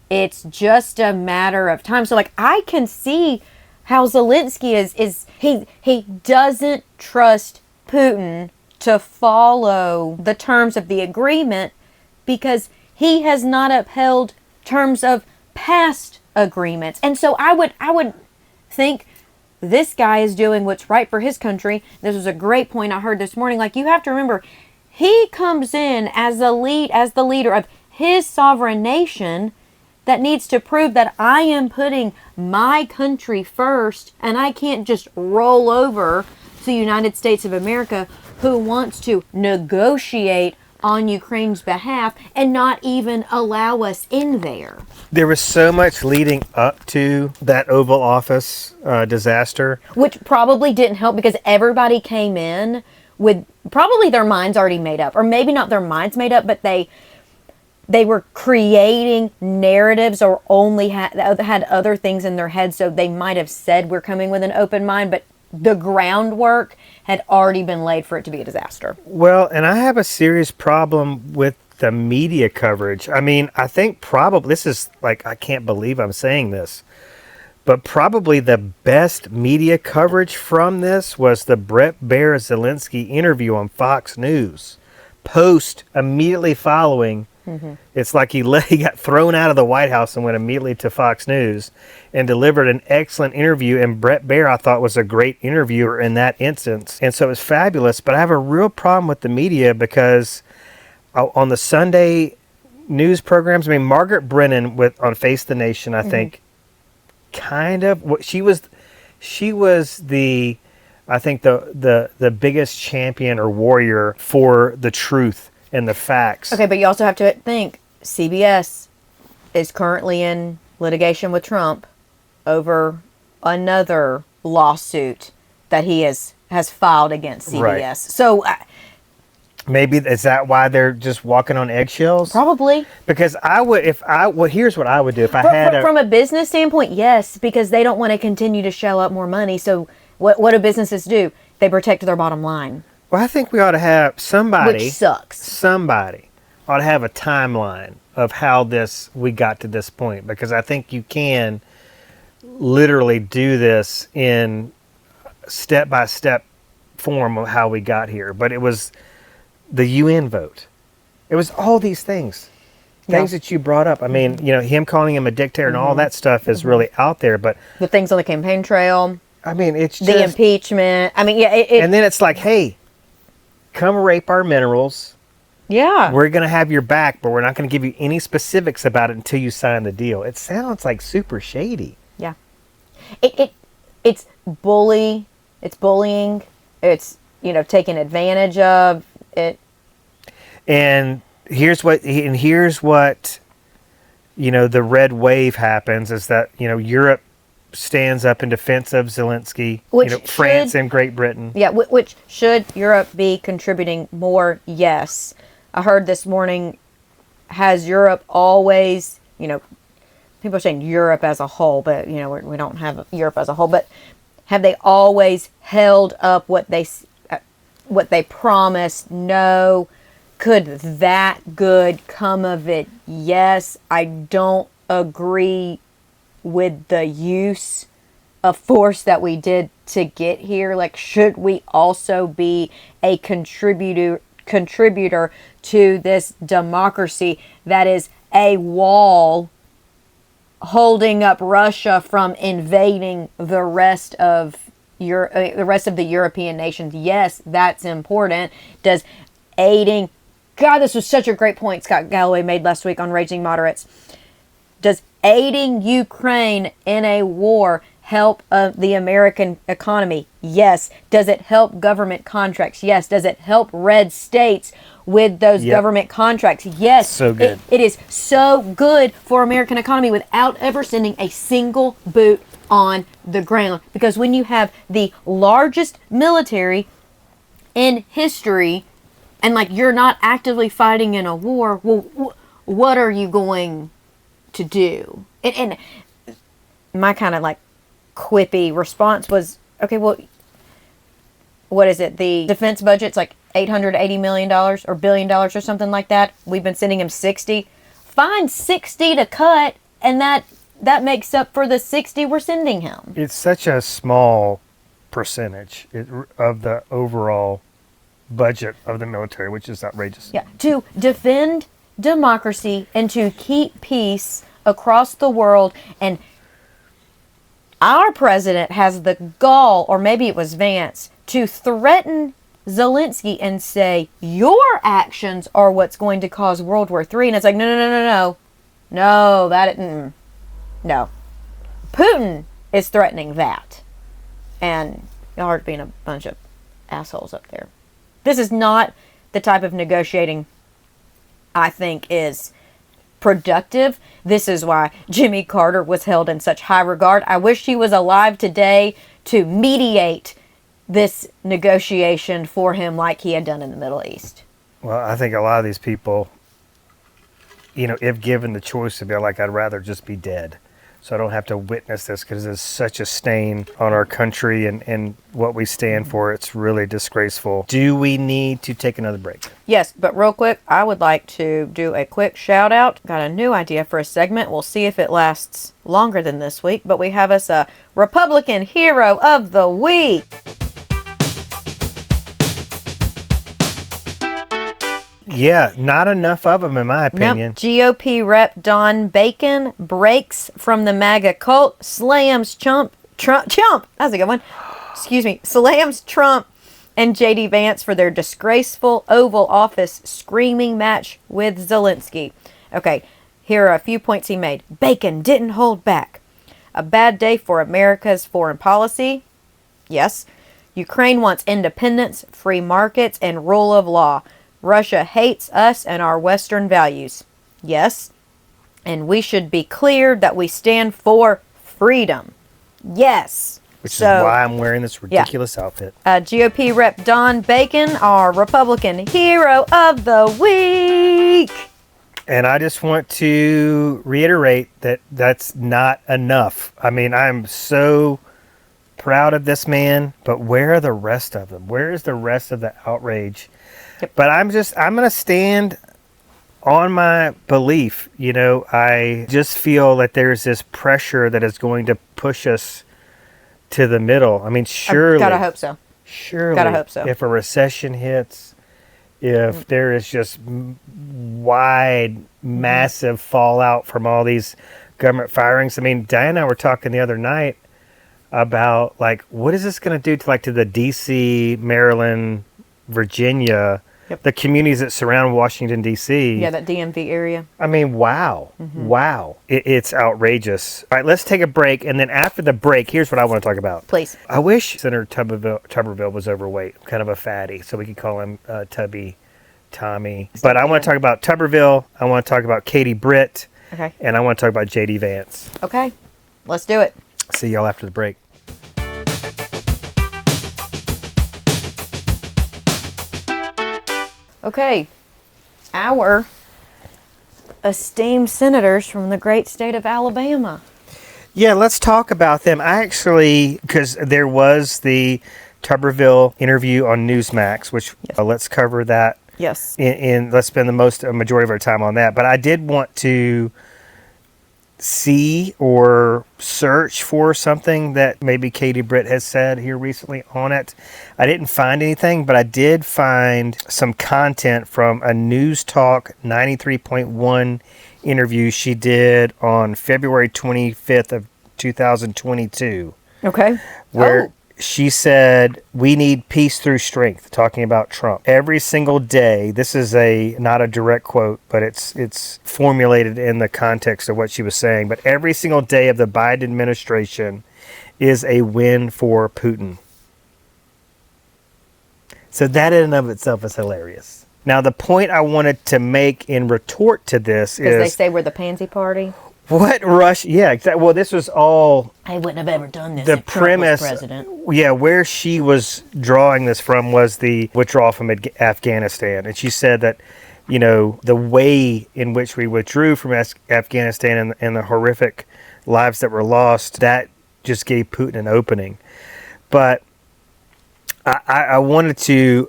it's just a matter of time. So, like, I can see how Zelensky is he doesn't trust Putin to follow the terms of the agreement, because he has not upheld terms of past agreements. And so I would think this guy is doing what's right for his country. This was a great point I heard this morning. Like, you have to remember, he comes in as the leader of his sovereign nation that needs to prove that I am putting my country first, and I can't just roll over to the United States of America, who wants to negotiate on Ukraine's behalf and not even allow us in there. There was so much leading up to that Oval Office disaster. Which probably didn't help, because everybody came in with probably their minds already made up. Or maybe not their minds made up, but they were creating narratives, or only had other things in their head. So they might have said we're coming with an open mind, but the groundwork had already been laid for it to be a disaster. Well, and I have a serious problem with the media coverage. I mean, I think probably, this is like, I can't believe I'm saying this, But probably the best media coverage from this was the Brett Baer Zelensky interview on Fox News. Immediately following, it's like he got thrown out of the White House and went immediately to Fox News and delivered an excellent interview. And Brett Baer, I thought, was a great interviewer in that instance. And so it was fabulous. But I have a real problem with the media because on the Sunday news programs, I mean, Margaret Brennan on Face the Nation, I think, kind of, she was the, I think the biggest champion or warrior for the truth and the facts. Okay, but you also have to think CBS is currently in litigation with Trump over another lawsuit that he has filed against CBS. Right. So maybe is that why they're just walking on eggshells? probably. Because here's what I would do if I had From a business standpoint, yes, because they don't want to continue to shell out more money. So what do businesses do? They protect their bottom line. Well, I think we ought to have somebody. Which sucks. Somebody ought to have a timeline of how we got to this point, because I think you can literally do this in step-by-step form of how we got here. But it was the UN vote. It was all these things that you brought up. I mean, him calling him a dictator and all that stuff is really out there. But the things on the campaign trail. I mean, it's just the impeachment. I mean, yeah. And then it's like, hey, come rape our minerals. Yeah. We're going to have your back, but we're not going to give you any specifics about it until you sign the deal. It sounds like super shady. Yeah. It's bullying. It's, taking advantage of it. And here's what the red wave happens is that, Europe stands up in defense of Zelensky, France and Great Britain. Yeah, which should Europe be contributing more? Yes. I heard this morning, has Europe always, people are saying Europe as a whole, but, we don't have Europe as a whole, but have they always held up what they promised? No. Could that good come of it? Yes. I don't agree with the use of force that we did to get here. Like, should we also be a contributor to this democracy that is a wall holding up Russia from invading the rest of the European nations? Yes, that's important. Does aiding... God, this was such a great point Scott Galloway made last week on Raging Moderates. Does aiding Ukraine in a war help the American economy? Yes. Does it help government contracts? Yes. Does it help red states with those government contracts? Yes. So good. It is so good for American economy without ever sending a single boot on the ground. Because when you have the largest military in history and you're not actively fighting in a war, well, what are you going to do? And my kind of quippy response was, okay, well, what is it? The defense budget's $880 million or $1 billion or something like that. We've been sending him 60. Find 60 to cut, and that makes up for the 60 we're sending him. It's such a small percentage of the overall budget of the military, which is outrageous. Yeah, to defend democracy and to keep peace across the world. And our president has the gall, or maybe it was Vance, to threaten Zelensky and say, your actions are what's going to cause World War III. And it's like, no. No. Putin is threatening that. And y'all are being a bunch of assholes up there. This is not the type of negotiating I think is productive. This is why Jimmy Carter was held in such high regard. I wish he was alive today to mediate this negotiation for him like he had done in the Middle East. Well, I think a lot of these people, if given the choice to be I'd rather just be dead so I don't have to witness this, because it's such a stain on our country and what we stand for. It's really disgraceful. Do we need to take another break? Yes, but real quick, I would like to do a quick shout out. Got a new idea for a segment. We'll see if it lasts longer than this week, but we have us a Republican Hero of the Week. Yeah, not enough of them, in my opinion. Nope. GOP Rep Don Bacon breaks from the MAGA cult, slams Trump, that's a good one. Excuse me, slams Trump and J.D. Vance for their disgraceful Oval Office screaming match with Zelensky. Okay, here are a few points he made. Bacon didn't hold back. A bad day for America's foreign policy. Yes. Ukraine wants independence, free markets, and rule of law. Russia hates us and our Western values. Yes. And we should be clear that we stand for freedom. Yes. Which is why I'm wearing this ridiculous outfit. GOP Rep Don Bacon, our Republican Hero of the Week. And I just want to reiterate that that's not enough. I mean, I'm so proud of this man, but where are the rest of them? Where is the rest of the outrage? Yep. But I'm going to stand on my belief. You know, I just feel that there's this pressure that is going to push us to the middle. I mean, surely. Gotta hope so. Surely. Gotta hope so. If a recession hits, if there is just wide, massive fallout from all these government firings. I mean, Diane and I were talking the other night about, like, what is this going to do to the D.C., Maryland, Virginia, the communities that surround Washington, D.C. Yeah, that DMV area. I mean, wow. Wow. It's outrageous. All right, let's take a break. And then after the break, here's what I want to talk about. Please. I wish Senator Tuberville was overweight, kind of a fatty, so we could call him Tubby Tommy. But I want to talk about Tuberville. I want to talk about Katie Britt. Okay. And I want to talk about J.D. Vance. Okay. Let's do it. See y'all after the break. Okay, our esteemed senators from the great state of Alabama. Yeah, let's talk about them. I actually, because there was the Tuberville interview on Newsmax, which let's cover that. Yes. Let's spend the majority of our time on that. But I did want to see or search for something that maybe Katie Britt has said here recently on it. I didn't find anything, but I did find some content from a News Talk 93.1 interview she did on February 25th of 2022. Okay. Where she said, we need peace through strength, talking about Trump. Every single day, this is not a direct quote, but it's formulated in the context of what she was saying, but every single day of the Biden administration is a win for Putin. So that in and of itself is hilarious. Now, the point I wanted to make in retort to this is... Because they say we're the pansy party? What Russia? Yeah, exactly. Well, this was all. I wouldn't have ever done this. The if Trump was premise, president. Yeah, where she was drawing this from was the withdrawal from Afghanistan, and she said that, you know, the way in which we withdrew from Afghanistan and the horrific lives that were lost, that just gave Putin an opening. But I want to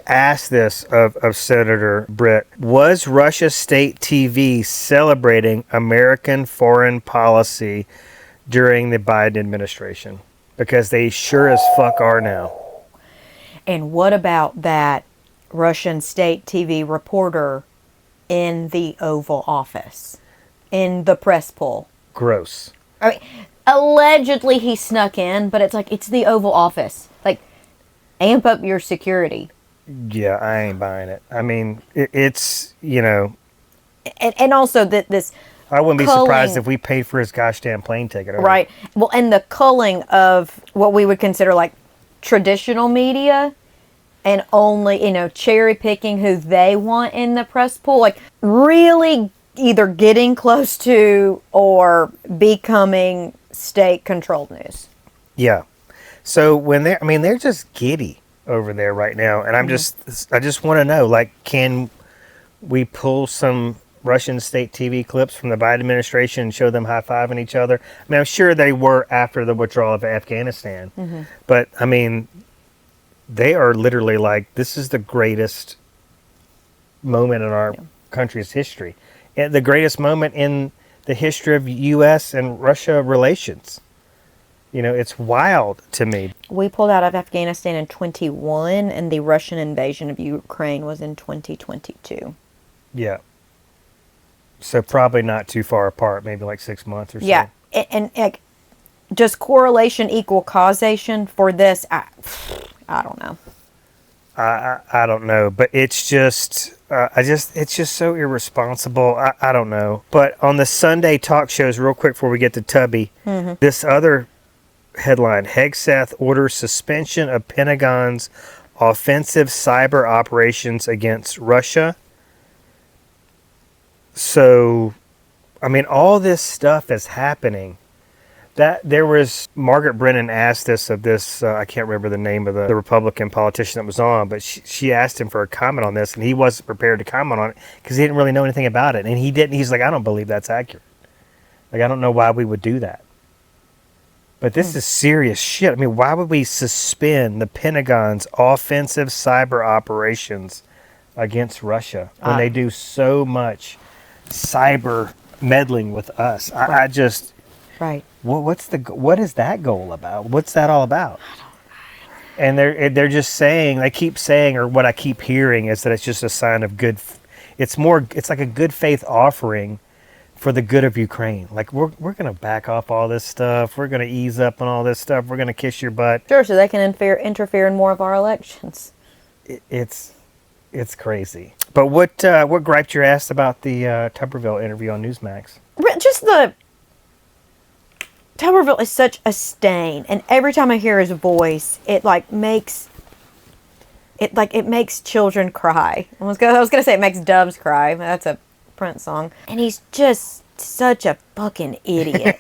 ask this of Senator Britt. Was Russia state TV celebrating American foreign policy during the Biden administration? Because they sure as fuck are now. And what about that Russian state TV reporter in the Oval Office? In the press pool? Gross. I mean, allegedly he snuck in, but it's the Oval Office. Amp up your security. Yeah, I ain't buying it. I mean, it's, you know... And also this... I wouldn't be surprised if we paid for his gosh damn plane ticket. Right. Well, and the culling of what we would consider traditional media and only, cherry picking who they want in the press pool. Really either getting close to or becoming state-controlled news. Yeah. So when they're just giddy over there right now, and I just want to know, can we pull some Russian state TV clips from the Biden administration and show them high-fiving each other. I mean, I'm sure they were after the withdrawal of Afghanistan. Mm-hmm. But, I mean, they are literally like, this is the greatest moment in our country's history. And the greatest moment in the history of U.S. and Russia relations. You know, it's wild to me. We pulled out of Afghanistan in 21, and the Russian invasion of Ukraine was in 2022. Yeah. So probably not too far apart, maybe like 6 months or so. Yeah, and does correlation equal causation for this? I don't know. I don't know, but it's just, it's just so irresponsible. I don't know. But on the Sunday talk shows, real quick before we get to Tubby, this other headline, Hegseth orders suspension of Pentagon's offensive cyber operations against Russia. So, I mean, all this stuff is happening. That there was, Margaret Brennan asked this of this, I can't remember the name of the Republican politician that was on, but she asked him for a comment on this, and he wasn't prepared to comment on it because he didn't really know anything about it. And he didn't, he's like, I don't believe that's accurate. Like, I don't know why we would do that. But this is serious shit. I mean, why would we suspend the Pentagon's offensive cyber operations against Russia when they do so much cyber meddling with us? I just... Right. What is that goal about? What's that all about? And they're just saying, they keep saying, or what I keep hearing is that it's just a sign of good. It's like a good faith offering for the good of Ukraine. Like we're gonna back off all this stuff. We're gonna ease up on all this stuff. We're gonna kiss your butt. Sure, so they can interfere in more of our elections. It's crazy. But what griped your ass about the Tuberville interview on Newsmax? Just the Tuberville is such a stain, and every time I hear his voice, it makes children cry. I was gonna say it makes doves cry. That's a Prince song, and he's just such a fucking idiot.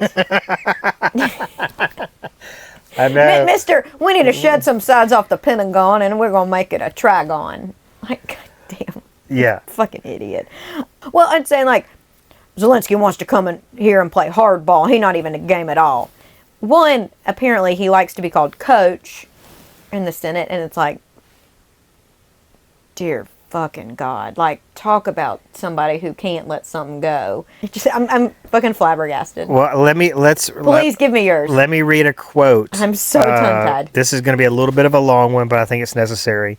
I know, Mister. We need to shed some sides off the Pentagon, and we're gonna make it a trigon. Like, goddamn. Yeah. Fucking idiot. Well, I'm saying like. Zelensky wants to come in here and play hardball. He's not even a game at all. One, apparently he likes to be called coach in the Senate, and it's like, dear fucking God. Like, talk about somebody who can't let something go. I'm fucking flabbergasted. Well, please give me yours. Let me read a quote. I'm so tongue-tied. This is going to be a little bit of a long one, but I think it's necessary.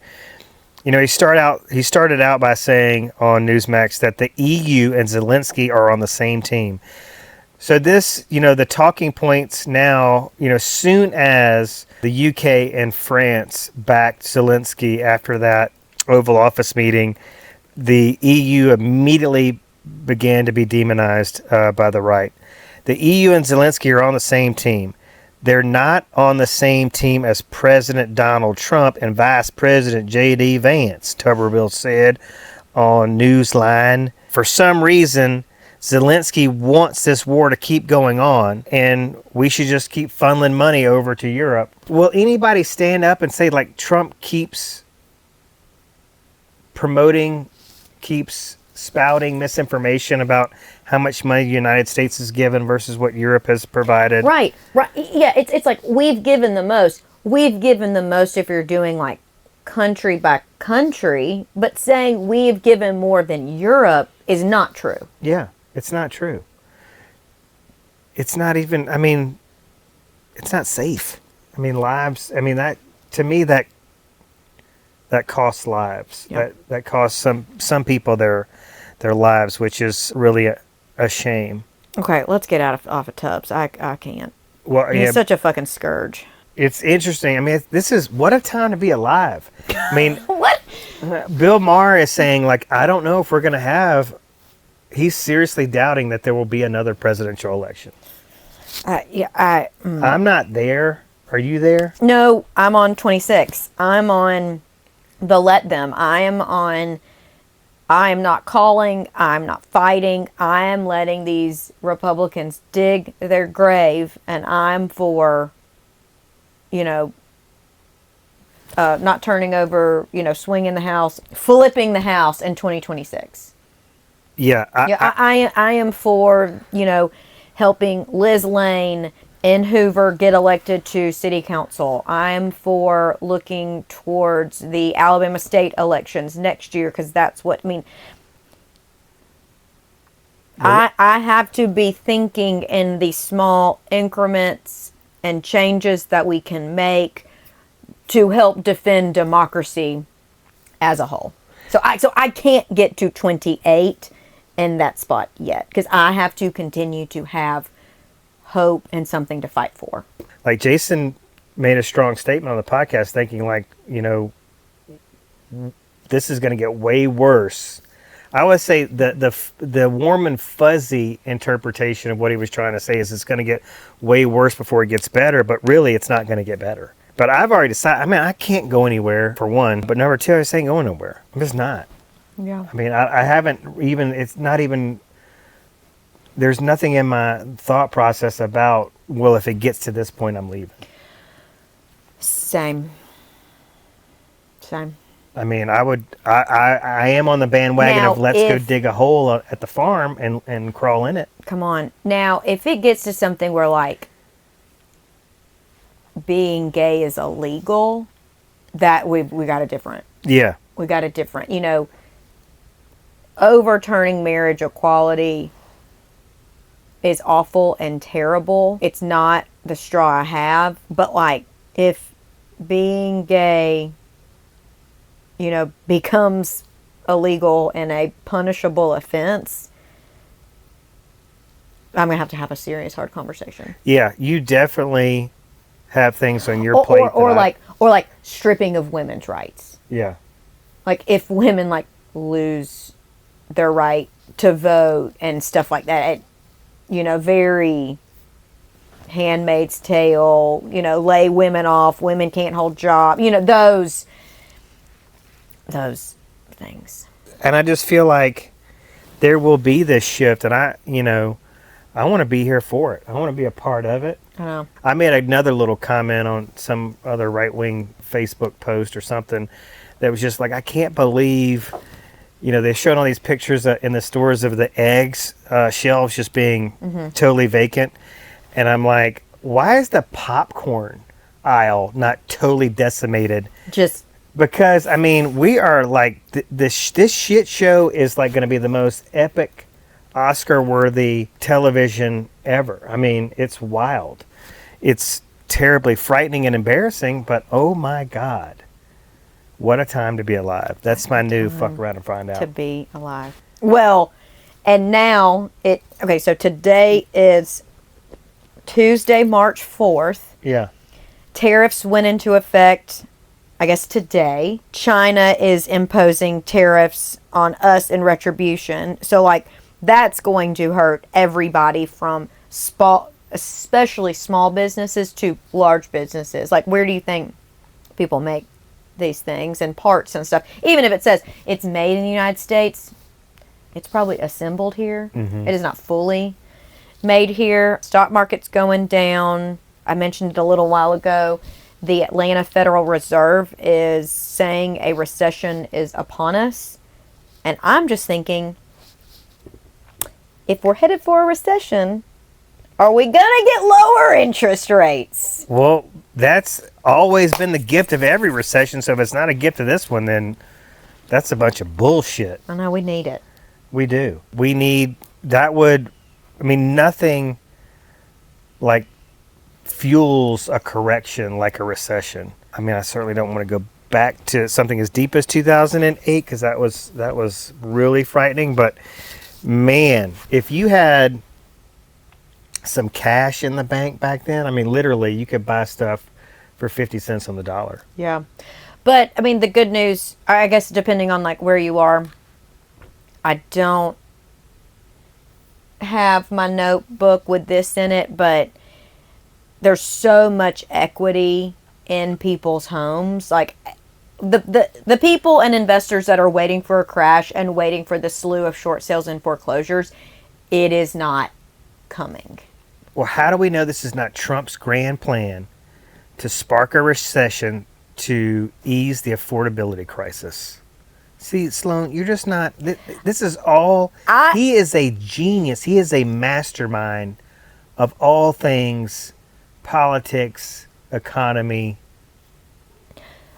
You know, he started out by saying on Newsmax that the EU and Zelensky are on the same team. So this, you know, the talking points now, you know, soon as the UK and France backed Zelensky after that Oval Office meeting, the EU immediately began to be demonized by the right. The EU and Zelensky are on the same team. They're not on the same team as President Donald Trump and Vice President J.D. Vance, Tuberville said on Newsline. For some reason, Zelensky wants this war to keep going on, and we should just keep funneling money over to Europe. Will anybody stand up and say, like, Trump keeps spouting misinformation about how much money the United States has given versus what Europe has provided? Right. Yeah, it's like we've given the most. We've given the most if you're doing like country by country, but saying we've given more than Europe is not true. Yeah, it's not true. It's not even, I mean, it's not safe. I mean, lives, I mean, that, to me, that costs lives. Yeah. That costs some people their lives, which is really a shame. Okay, let's get off of Tubbs. I can't. Well, he's such a fucking scourge. It's interesting. I mean, this is, what a time to be alive. I mean, what? Bill Maher is saying, like, I don't know if we're going to have, he's seriously doubting that there will be another presidential election. I'm not there. Are you there? No, I'm on 26. I'm on the let them. I am not calling. I'm not fighting. I am letting these Republicans dig their grave, and I'm for, you know, not turning over, you know, swinging the house, flipping the house in 2026. Yeah, I am for, helping Liz Lane in Hoover get elected to city council. I'm for looking towards the Alabama state elections next year, because that's what, I have to be thinking in the small increments and changes that we can make to help defend democracy as a whole. So I can't get to 28 in that spot yet, because I have to continue to have hope and something to fight for. Like Jason made a strong statement on the podcast, thinking this is going to get way worse. I would say the warm and fuzzy interpretation of what he was trying to say is it's going to get way worse before it gets better, but really it's not going to get better. But I've already decided, I can't go anywhere, for one, but number two, I just ain't going nowhere. I'm just not. Yeah. I haven't even, it's not even, there's nothing in my thought process about, well, if it gets to this point, I'm leaving. Same. I am on the bandwagon now, of let's go dig a hole at the farm and crawl in it. Come on. Now, if it gets to something where, like, being gay is illegal, that we got a different. Yeah. We got a different, overturning marriage equality is awful and terrible. It's not the straw I have, but, like, if being gay, becomes illegal and a punishable offense, I'm going to have a serious, hard conversation. Yeah, you definitely have things on your plate. Or like stripping of women's rights. Yeah. Like, if women, like, lose their right to vote and stuff like that, very Handmaid's Tale, lay women off, women can't hold jobs, those things. And I just feel like there will be this shift, and I want to be here for it. I want to be a part of it. I know. I made another little comment on some other right-wing Facebook post or something that was just like, I can't believe, they showed all these pictures in the stores of the eggs shelves just being totally vacant. And I'm like, why is the popcorn aisle not totally decimated? Because, we are like, this shit show is like going to be the most epic, Oscar-worthy television ever. It's wild. It's terribly frightening and embarrassing, but oh my God, what a time to be alive. That's my new fuck around and find out. To be alive. Well, and now so today is Tuesday, March 4th. Yeah. Tariffs went into effect, I guess, today. China is imposing tariffs on us in retribution. So, like, that's going to hurt everybody from especially small businesses to large businesses. Like, where do you think people make these things and parts and stuff? Even if it says it's made in the United States, it's probably assembled here. Mm-hmm. It is not fully made here. Stock market's going down. I mentioned it a little while ago. The Atlanta Federal Reserve is saying a recession is upon us. And I'm just thinking, if we're headed for a recession, are we going to get lower interest rates? Well, that's always been the gift of every recession. So if it's not a gift of this one, then that's a bunch of bullshit. I know, we need it. We do. We need, nothing like fuels a correction like a recession. I certainly don't want to go back to something as deep as 2008, because that was really frightening. But man, if you had some cash in the bank back then, literally you could buy stuff for 50 cents on the dollar. Yeah. But the good news, I guess, depending on like where you are, I don't have my notebook with this in it, but there's so much equity in people's homes. Like, the people and investors that are waiting for a crash and waiting for the slew of short sales and foreclosures, it is not coming. Well, how do we know this is not Trump's grand plan to spark a recession to ease the affordability crisis? See, Sloan, you're just not. This is all. He is a genius. He is a mastermind of all things politics, economy.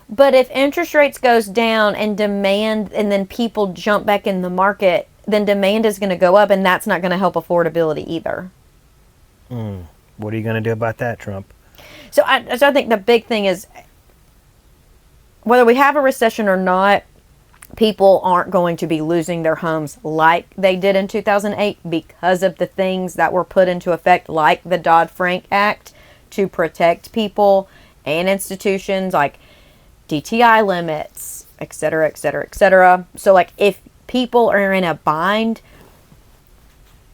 But if interest rates goes down and demand, and then people jump back in the market, then demand is going to go up, and that's not going to help affordability either. What are you going to do about that, Trump? So I think the big thing is, whether we have a recession or not, people aren't going to be losing their homes like they did in 2008 because of the things that were put into effect, like the Dodd-Frank Act, to protect people and institutions, like DTI limits, et cetera, et cetera, et cetera. So, like, if people are in a bind,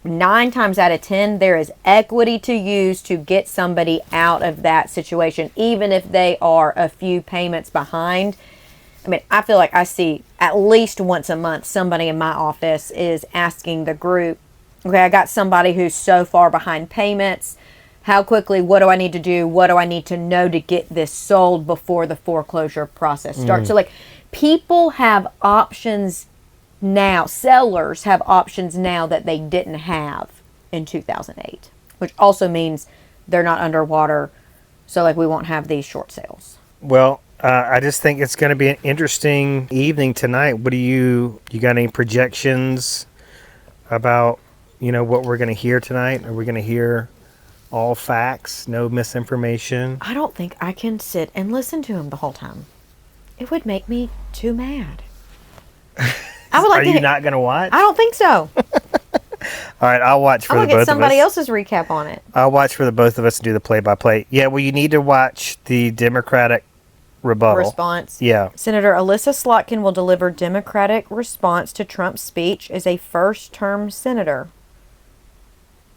9 times out of 10, there is equity to use to get somebody out of that situation, even if they are a few payments behind. I mean, I feel like I see at least once a month somebody in my office is asking the group, okay, I got somebody who's so far behind payments. How quickly, what do I need to do? What do I need to know to get this sold before the foreclosure process starts? So, like, people have options now. Sellers have options now that they didn't have in 2008, which also means they're not underwater. So, like, we won't have these short sales. Well, I just think it's going to be an interesting evening tonight. What do you got any projections about, what we're going to hear tonight? Are we going to hear all facts, no misinformation? I don't think I can sit and listen to him the whole time. It would make me too mad. I would like Are you not going to watch? I don't think so. All right, I'll watch for the both of us. I'll get somebody else's recap on it. I'll watch for the both of us to do the play-by-play. Yeah, well, you need to watch the Democratic rebuttal. Response. Yeah. Senator Alyssa Slotkin will deliver Democratic response to Trump's speech as a first-term senator.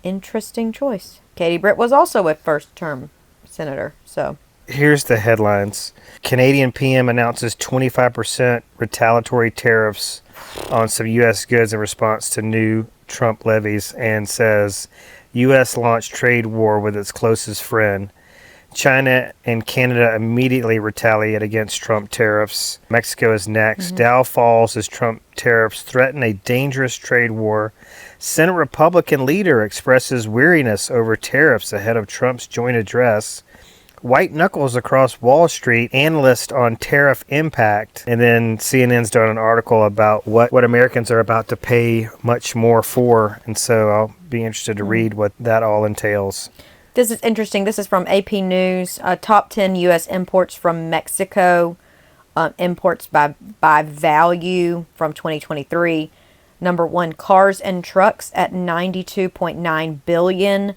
Interesting choice. Katie Britt was also a first-term senator, so. Here's the headlines. Canadian PM announces 25% retaliatory tariffs on some U.S. goods in response to new Trump levies and says U.S. launched trade war with its closest friend. China and Canada immediately retaliate against Trump tariffs. Mexico is next. Dow falls as Trump tariffs threaten a dangerous trade war. Senate Republican leader expresses weariness over tariffs ahead of Trump's joint address. White knuckles across Wall Street, analyst on tariff impact. And then CNN's done an article about what Americans are about to pay much more for. And so I'll be interested to read what that all entails. This is interesting. This is from AP News. Top 10 U.S. imports from Mexico. Imports by value from 2023. Number 1, cars and trucks at $92.9 billion.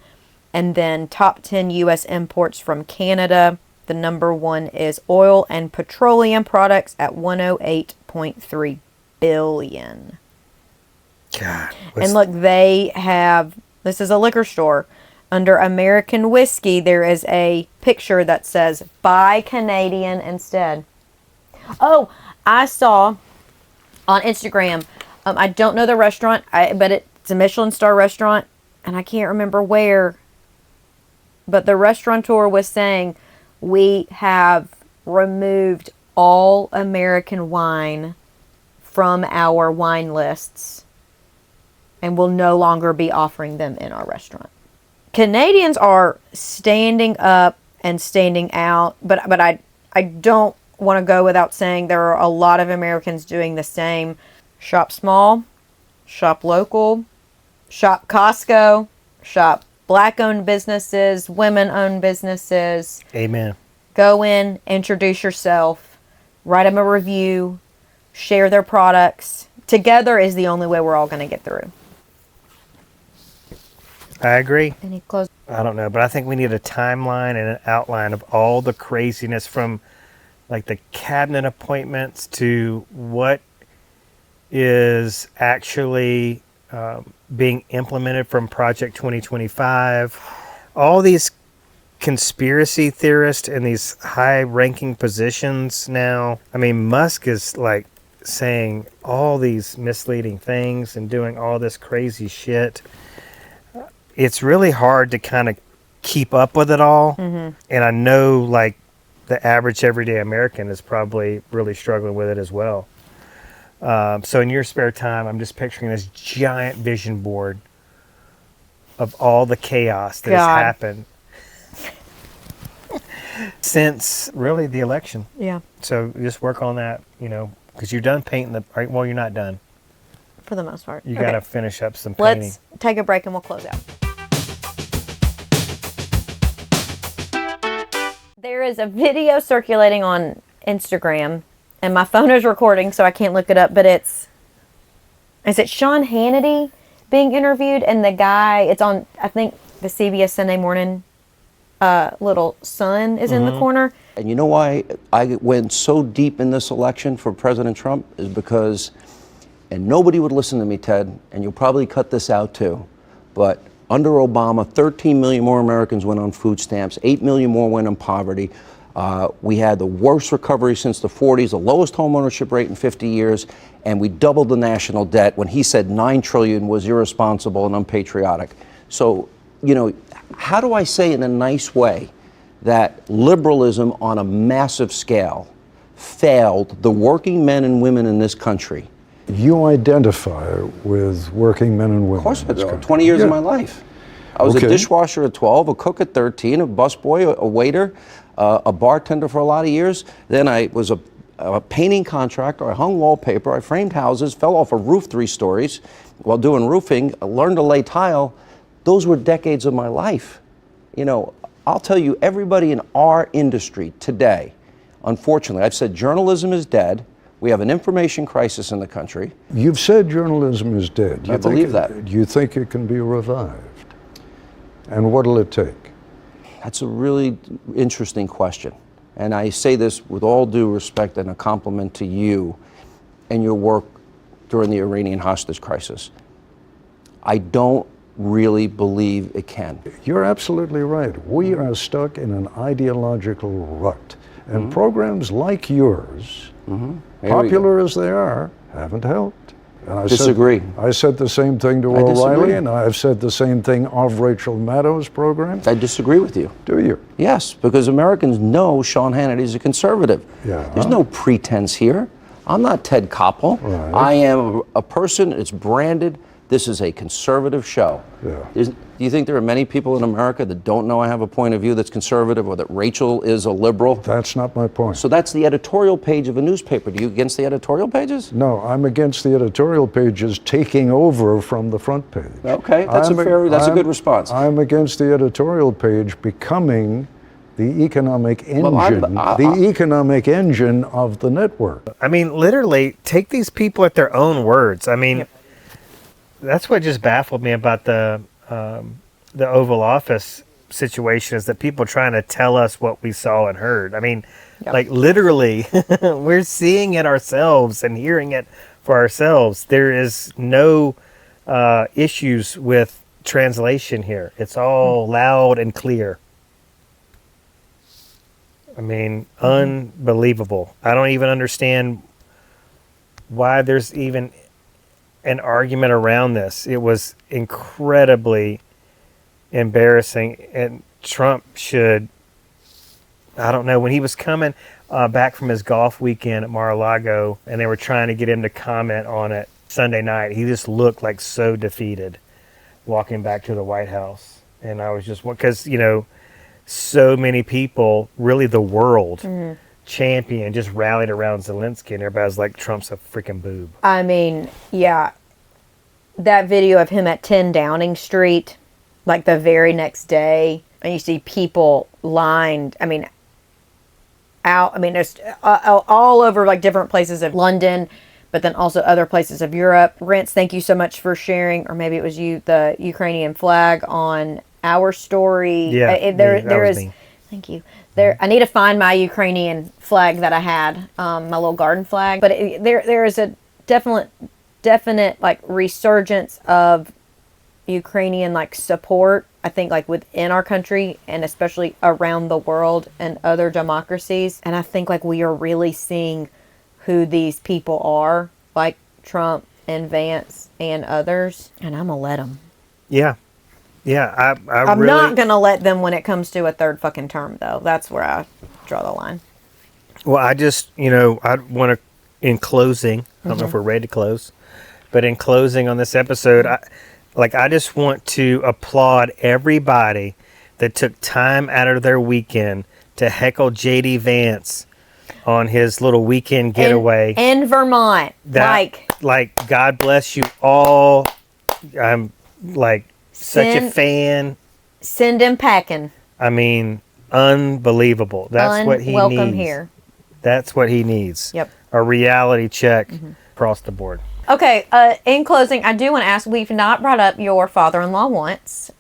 And then top 10 U.S. imports from Canada. The number 1 is oil and petroleum products at $108.3 billion. God. And look, they have, this is a liquor store. Under American whiskey, there is a picture that says, buy Canadian instead. Oh, I saw on Instagram, I don't know the restaurant, but it's a Michelin star restaurant, and I can't remember where. But the restaurateur was saying, we have removed all American wine from our wine lists and will no longer be offering them in our restaurant. Canadians are standing up and standing out, but I don't want to go without saying there are a lot of Americans doing the same. Shop small, shop local, shop Costco, shop Black-owned businesses, women-owned businesses. Amen. Go in, introduce yourself, write them a review, share their products. Together is the only way we're all going to get through. I agree. Any close? I don't know, but I think we need a timeline and an outline of all the craziness from like the cabinet appointments to what is actually being implemented from Project 2025. All these conspiracy theorists in these high-ranking positions now. I mean, Musk is like saying all these misleading things and doing all this crazy shit. It's really hard to kind of keep up with it all. Mm-hmm. And I know like the average everyday American is probably really struggling with it as well. So in your spare time, I'm just picturing this giant vision board of all the chaos that has happened since really the election. Yeah. So just work on that, because you're done painting well, you're not done. For the most part. You got to finish up some painting. Let's take a break and we'll close out. There is a video circulating on Instagram, and my phone is recording, so I can't look it up, but is it Sean Hannity being interviewed? And the guy, it's on, I think, the CBS Sunday Morning little son is in the corner. And you know why I went so deep in this election for President Trump is because, and nobody would listen to me, Ted, and you'll probably cut this out too, but under Obama, 13 million more Americans went on food stamps, 8 million more went on poverty. We had the worst recovery since the 40s, the lowest homeownership rate in 50 years, and we doubled the national debt when he said $9 trillion was irresponsible and unpatriotic. So, how do I say in a nice way that liberalism on a massive scale failed the working men and women in this country? You identify with working men and women. Of course I do. 20 years of my life. I was a dishwasher at 12, a cook at 13, a busboy, a waiter, a bartender for a lot of years. Then I was a painting contractor. I hung wallpaper. I framed houses, fell off a roof 3 stories while doing roofing. I learned to lay tile. Those were decades of my life. I'll tell you, everybody in our industry today, unfortunately, I've said journalism is dead. We have an information crisis in the country. You've said journalism is dead. I believe that. Do you think it can be revived? And what'll it take? That's a really interesting question. And I say this with all due respect and a compliment to you and your work during the Iranian hostage crisis. I don't really believe it can. You're absolutely right. We are stuck in an ideological rut. And programs like yours, popular as they are, haven't helped. And I Disagree. I said the same thing to I O'Reilly, disagree. and I've said the same thing of Rachel Maddow's program. I disagree with you. Do you? Yes, because Americans know Sean Hannity is a conservative. Yeah. There's no pretense here. I'm not Ted Koppel. Right. I am a person, it's branded. This is a conservative show. Yeah. Do you think there are many people in America that don't know I have a point of view that's conservative or that Rachel is a liberal? That's not my point. So that's the editorial page of a newspaper. Do you against the editorial pages? No, I'm against the editorial pages taking over from the front page. Okay, that's a good response. I'm against the editorial page becoming the economic engine, the economic engine of the network. I mean, literally, take these people at their own words. I mean, that's what just baffled me about the Oval Office situation is that people trying to tell us what we saw and heard. I mean, like literally, we're seeing it ourselves and hearing it for ourselves. There is no issues with translation here. It's all loud and clear. I mean, unbelievable. I don't even understand why there's even an argument around this. It was incredibly embarrassing, and Trump should, I don't know, when he was coming back from his golf weekend at Mar-a-Lago and they were trying to get him to comment on it Sunday night, he just looked like so defeated walking back to the White House. And I was just, because, so many people, really the world, champion just rallied around Zelensky, and everybody's like, Trump's a freaking boob. I mean, yeah, that video of him at 10 Downing Street, like the very next day, and you see people lined, there's all over like different places of London, but then also other places of Europe. Rance, thank you so much for sharing, or maybe it was you, the Ukrainian flag on our story. Yeah, there is. Me. Thank you. There, I need to find my Ukrainian flag that I had, my little garden flag. But there is a definite like resurgence of Ukrainian like support. I think like within our country and especially around the world and other democracies. And I think like we are really seeing who these people are, like Trump and Vance and others. And I'm gonna let them. Yeah. Yeah, I'm really not going to let them when it comes to a third fucking term, though. That's where I draw the line. Well, I just, I want to, in closing, I don't know if we're ready to close, but in closing on this episode, I just want to applaud everybody that took time out of their weekend to heckle JD Vance on his little weekend getaway in Vermont. Like God bless you all. I'm like such a fan. Send him packing. I mean, unbelievable. That's what he welcome needs. Here. That's what he needs. Yep. A reality check across the board. Okay, in closing, I do want to ask, we've not brought up your father-in-law once.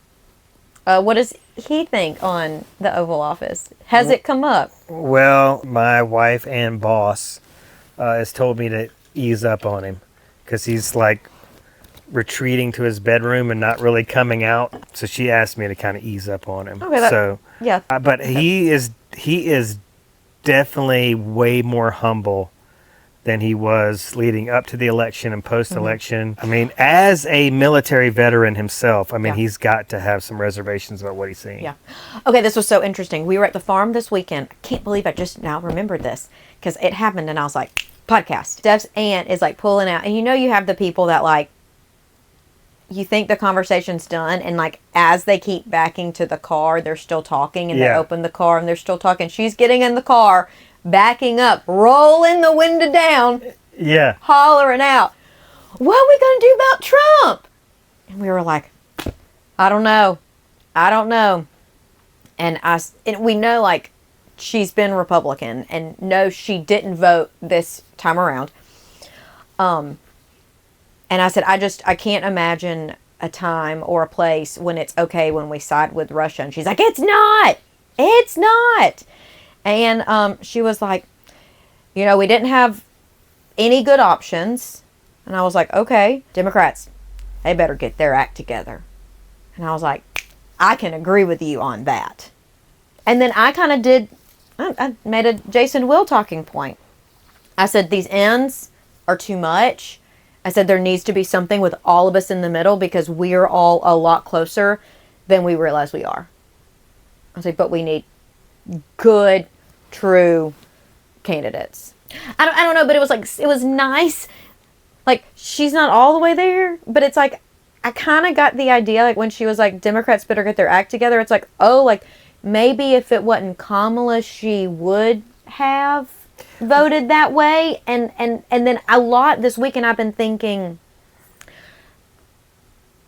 What does he think on the Oval Office? Has it come up? Well, my wife and boss has told me to ease up on him because he's like retreating to his bedroom and not really coming out. So she asked me to kind of ease up on him. Okay, yeah. But he is definitely way more humble than he was leading up to the election and post-election. I mean, as a military veteran himself, I mean, he's got to have some reservations about what he's seeing. Yeah. Okay, this was so interesting. We were at the farm this weekend. I can't believe I just now remembered this because it happened and I was like, podcast. Steph's aunt is like pulling out. And you have the people that like, you think the conversation's done and like as they keep backing to the car, they're still talking and they open the car and they're still talking. She's getting in the car, backing up, rolling the window down, hollering out, what are we going to do about Trump? And we were like, I don't know. And we know like she's been Republican and no, she didn't vote this time around. And I said, I can't imagine a time or a place when it's okay when we side with Russia. And she's like, it's not. And she was like, we didn't have any good options. And I was like, okay, Democrats, they better get their act together. And I was like, I can agree with you on that. And then I kind of did, I made a Jason Will talking point. I said, these ends are too much. I said, there needs to be something with all of us in the middle because we're all a lot closer than we realize we are. I said, but we need good, true candidates. I don't know, but it was nice. Like, she's not all the way there, but it's like, I kind of got the idea, like, when she was like, Democrats better get their act together. It's like, oh, like, maybe if it wasn't Kamala, she would have voted that way. And then a lot this weekend I've been thinking,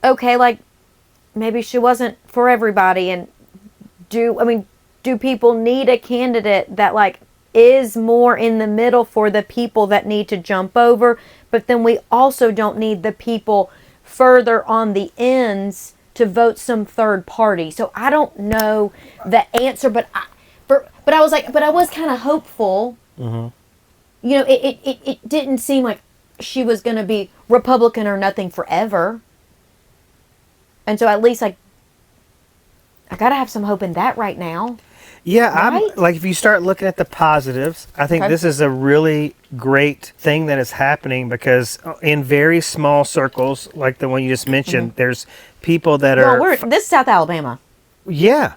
okay, like, maybe she wasn't for everybody. And do people need a candidate that, like, is more in the middle for the people that need to jump over? But then we also don't need the people further on the ends to vote some third party. So I don't know the answer, but I was like, but I was kind of hopeful. Mm-hmm. It didn't seem like she was going to be Republican or nothing forever. And so at least I got to have some hope in that right now. Yeah, right? I'm like, if you start looking at the positives, I think this is a really great thing that is happening because in very small circles, like the one you just mentioned, there's people that are... this is South Alabama. Yeah.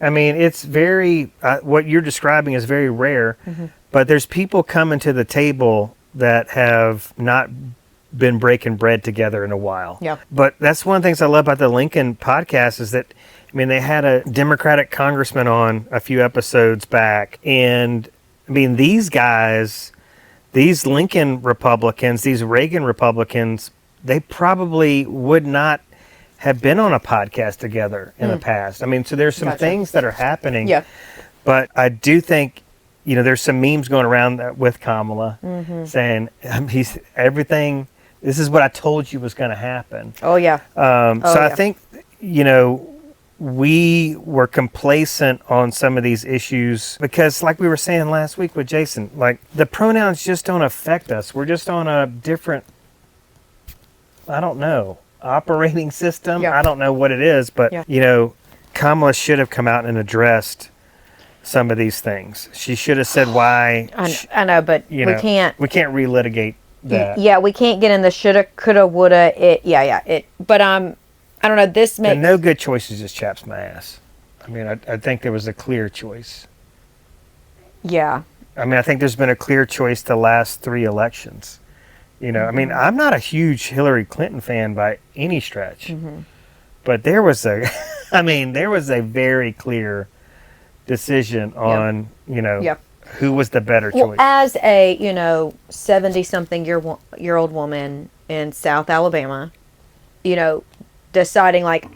I mean, it's very... what you're describing is very rare, but there's people coming to the table that have not been breaking bread together in a while. Yeah. But that's one of the things I love about the Lincoln podcast is that, I mean, they had a Democratic congressman on a few episodes back. And, I mean, these guys, these Lincoln Republicans, these Reagan Republicans, they probably would not have been on a podcast together in the past. I mean, so there's some things that are happening. Yeah. But I do think, there's some memes going around with Kamala saying, everything, this is what I told you was going to happen. Oh, yeah. I think, we were complacent on some of these issues because, like we were saying last week with Jason, like, the pronouns just don't affect us. We're just on a different, I don't know, operating system. Yeah. I don't know what it is, but, Kamala should have come out and addressed some of these things. She should have said why. I know, but we can't. We can't relitigate that. Yeah, we can't get in the shoulda, coulda, woulda. But I don't know. This makes... And no good choices just chaps my ass. I mean, I think there was a clear choice. Yeah. I mean, I think there's been a clear choice the last 3 elections. I mean, I'm not a huge Hillary Clinton fan by any stretch, but there was there was a very clear decision on, who was the better choice. As a 70-something-year-old woman in South Alabama, deciding like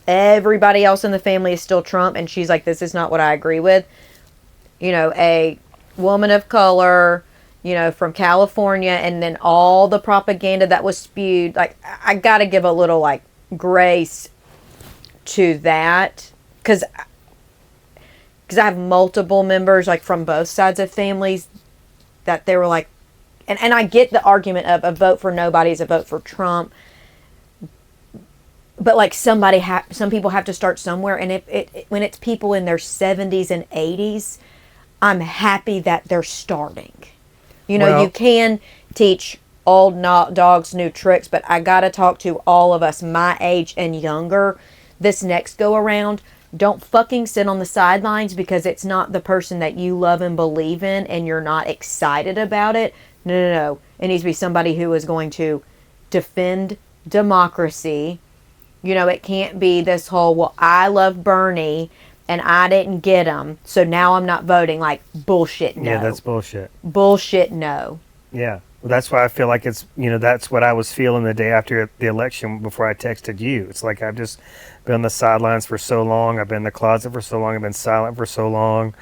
everybody else in the family is still Trump, and she's like, this is not what I agree with. A woman of color, from California, and then all the propaganda that was spewed. Like, I got to give a little like grace to that, because I have multiple members like from both sides of families that they were like, and I get the argument of a vote for nobody is a vote for Trump, but like some people have to start somewhere, and when it's people in their 70s and 80s, I'm happy that they're starting. You can teach old dogs new tricks, but I gotta talk to all of us my age and younger this next go around. Don't fucking sit on the sidelines because it's not the person that you love and believe in and you're not excited about it. No. It needs to be somebody who is going to defend democracy. It can't be this whole, well, I love Bernie and I didn't get him, so now I'm not voting. Like, bullshit, no. Yeah, that's bullshit. Bullshit, no. Yeah. Well, that's why I feel like it's, that's what I was feeling the day after the election before I texted you. It's like I've just been on the sidelines for so long. I've been in the closet for so long. I've been silent for so long.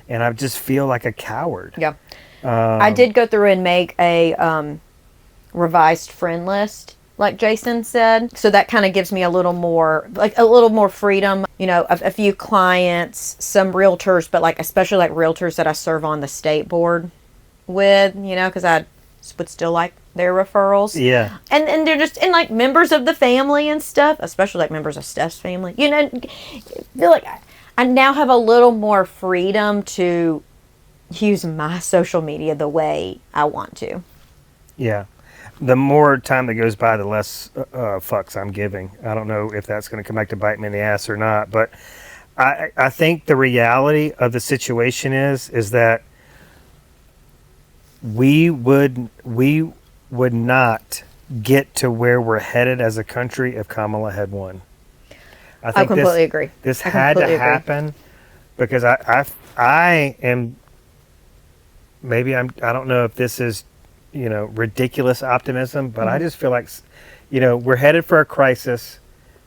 And I just feel like a coward. Yeah. I did go through and make a revised friend list, like Jason said. So that kind of gives me a little more freedom. A few clients, some realtors, but like especially like realtors that I serve on the state board with, because I would still like their referrals. Yeah. And they're just, and like members of the family and stuff, especially like members of Steph's family. I feel like I now have a little more freedom to use my social media the way I want to. Yeah. The more time that goes by, the less fucks I'm giving. I don't know if that's going to come back to bite me in the ass or not, but I think the reality of the situation is that we would not get to where we're headed as a country if Kamala had won. I completely agree. This had to happen because I am, maybe I don't know if this is, ridiculous optimism, but I just feel like, we're headed for a crisis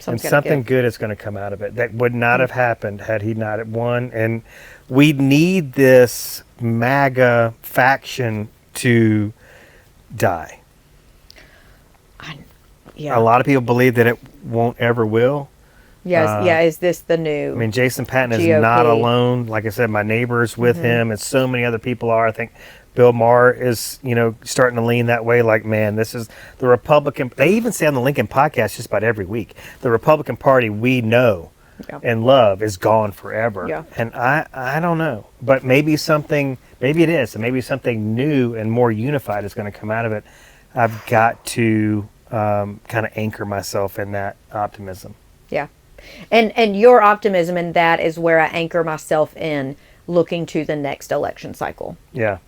and something good is going to come out of it. That would not have happened had he not won. And we need this MAGA faction to die. Yeah. A lot of people believe that it won't ever will. Yes, is this the new I mean, Jason Patton is GOP? not alone. Like I said, my neighbor's with him, and so many other people are. I think Bill Maher is, starting to lean that way. Like, man, this is the Republican. They even say on the Lincoln podcast just about every week, the Republican Party we know and love is gone forever. Yeah. And I don't know, but maybe it is, and maybe something new and more unified is going to come out of it. I've got to kind of anchor myself in that optimism. Yeah. And your optimism in that is where I anchor myself in looking to the next election cycle. Yeah.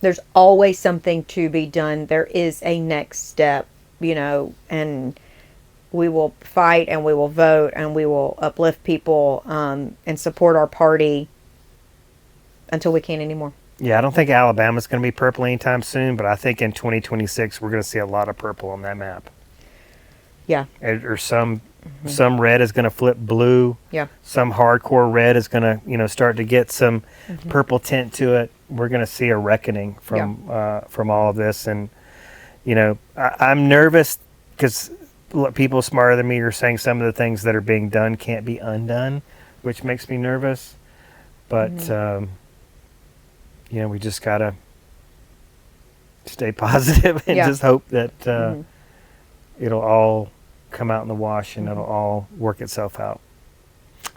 There's always something to be done. There is a next step, and we will fight and we will vote and we will uplift people and support our party until we can't anymore. Yeah, I don't think Alabama's going to be purple anytime soon, but I think in 2026 we're going to see a lot of purple on that map. Yeah. Or some red is going to flip blue. Yeah. Some hardcore red is going to, start to get some purple tint to it. We're going to see a reckoning from all of this. And, I'm nervous because people smarter than me are saying some of the things that are being done can't be undone, which makes me nervous. But, we just got to stay positive and just hope that it'll all come out in the wash and it'll all work itself out.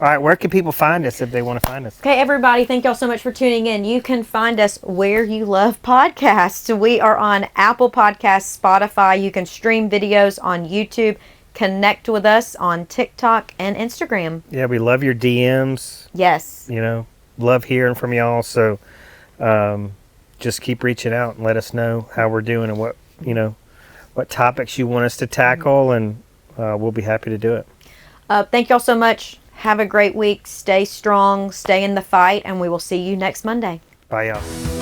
All right, where can people find us if they want to find us? Okay, everybody, thank y'all so much for tuning in. You can find us where you love podcasts. We are on Apple Podcasts, Spotify. You can stream videos on YouTube. Connect with us on TikTok and Instagram. Yeah, we love your DMs. Yes. Love hearing from y'all. So just keep reaching out and let us know how we're doing and what topics you want us to tackle, and we'll be happy to do it. Thank y'all so much. Have a great week. Stay strong. Stay in the fight, and we will see you next Monday. Bye, y'all.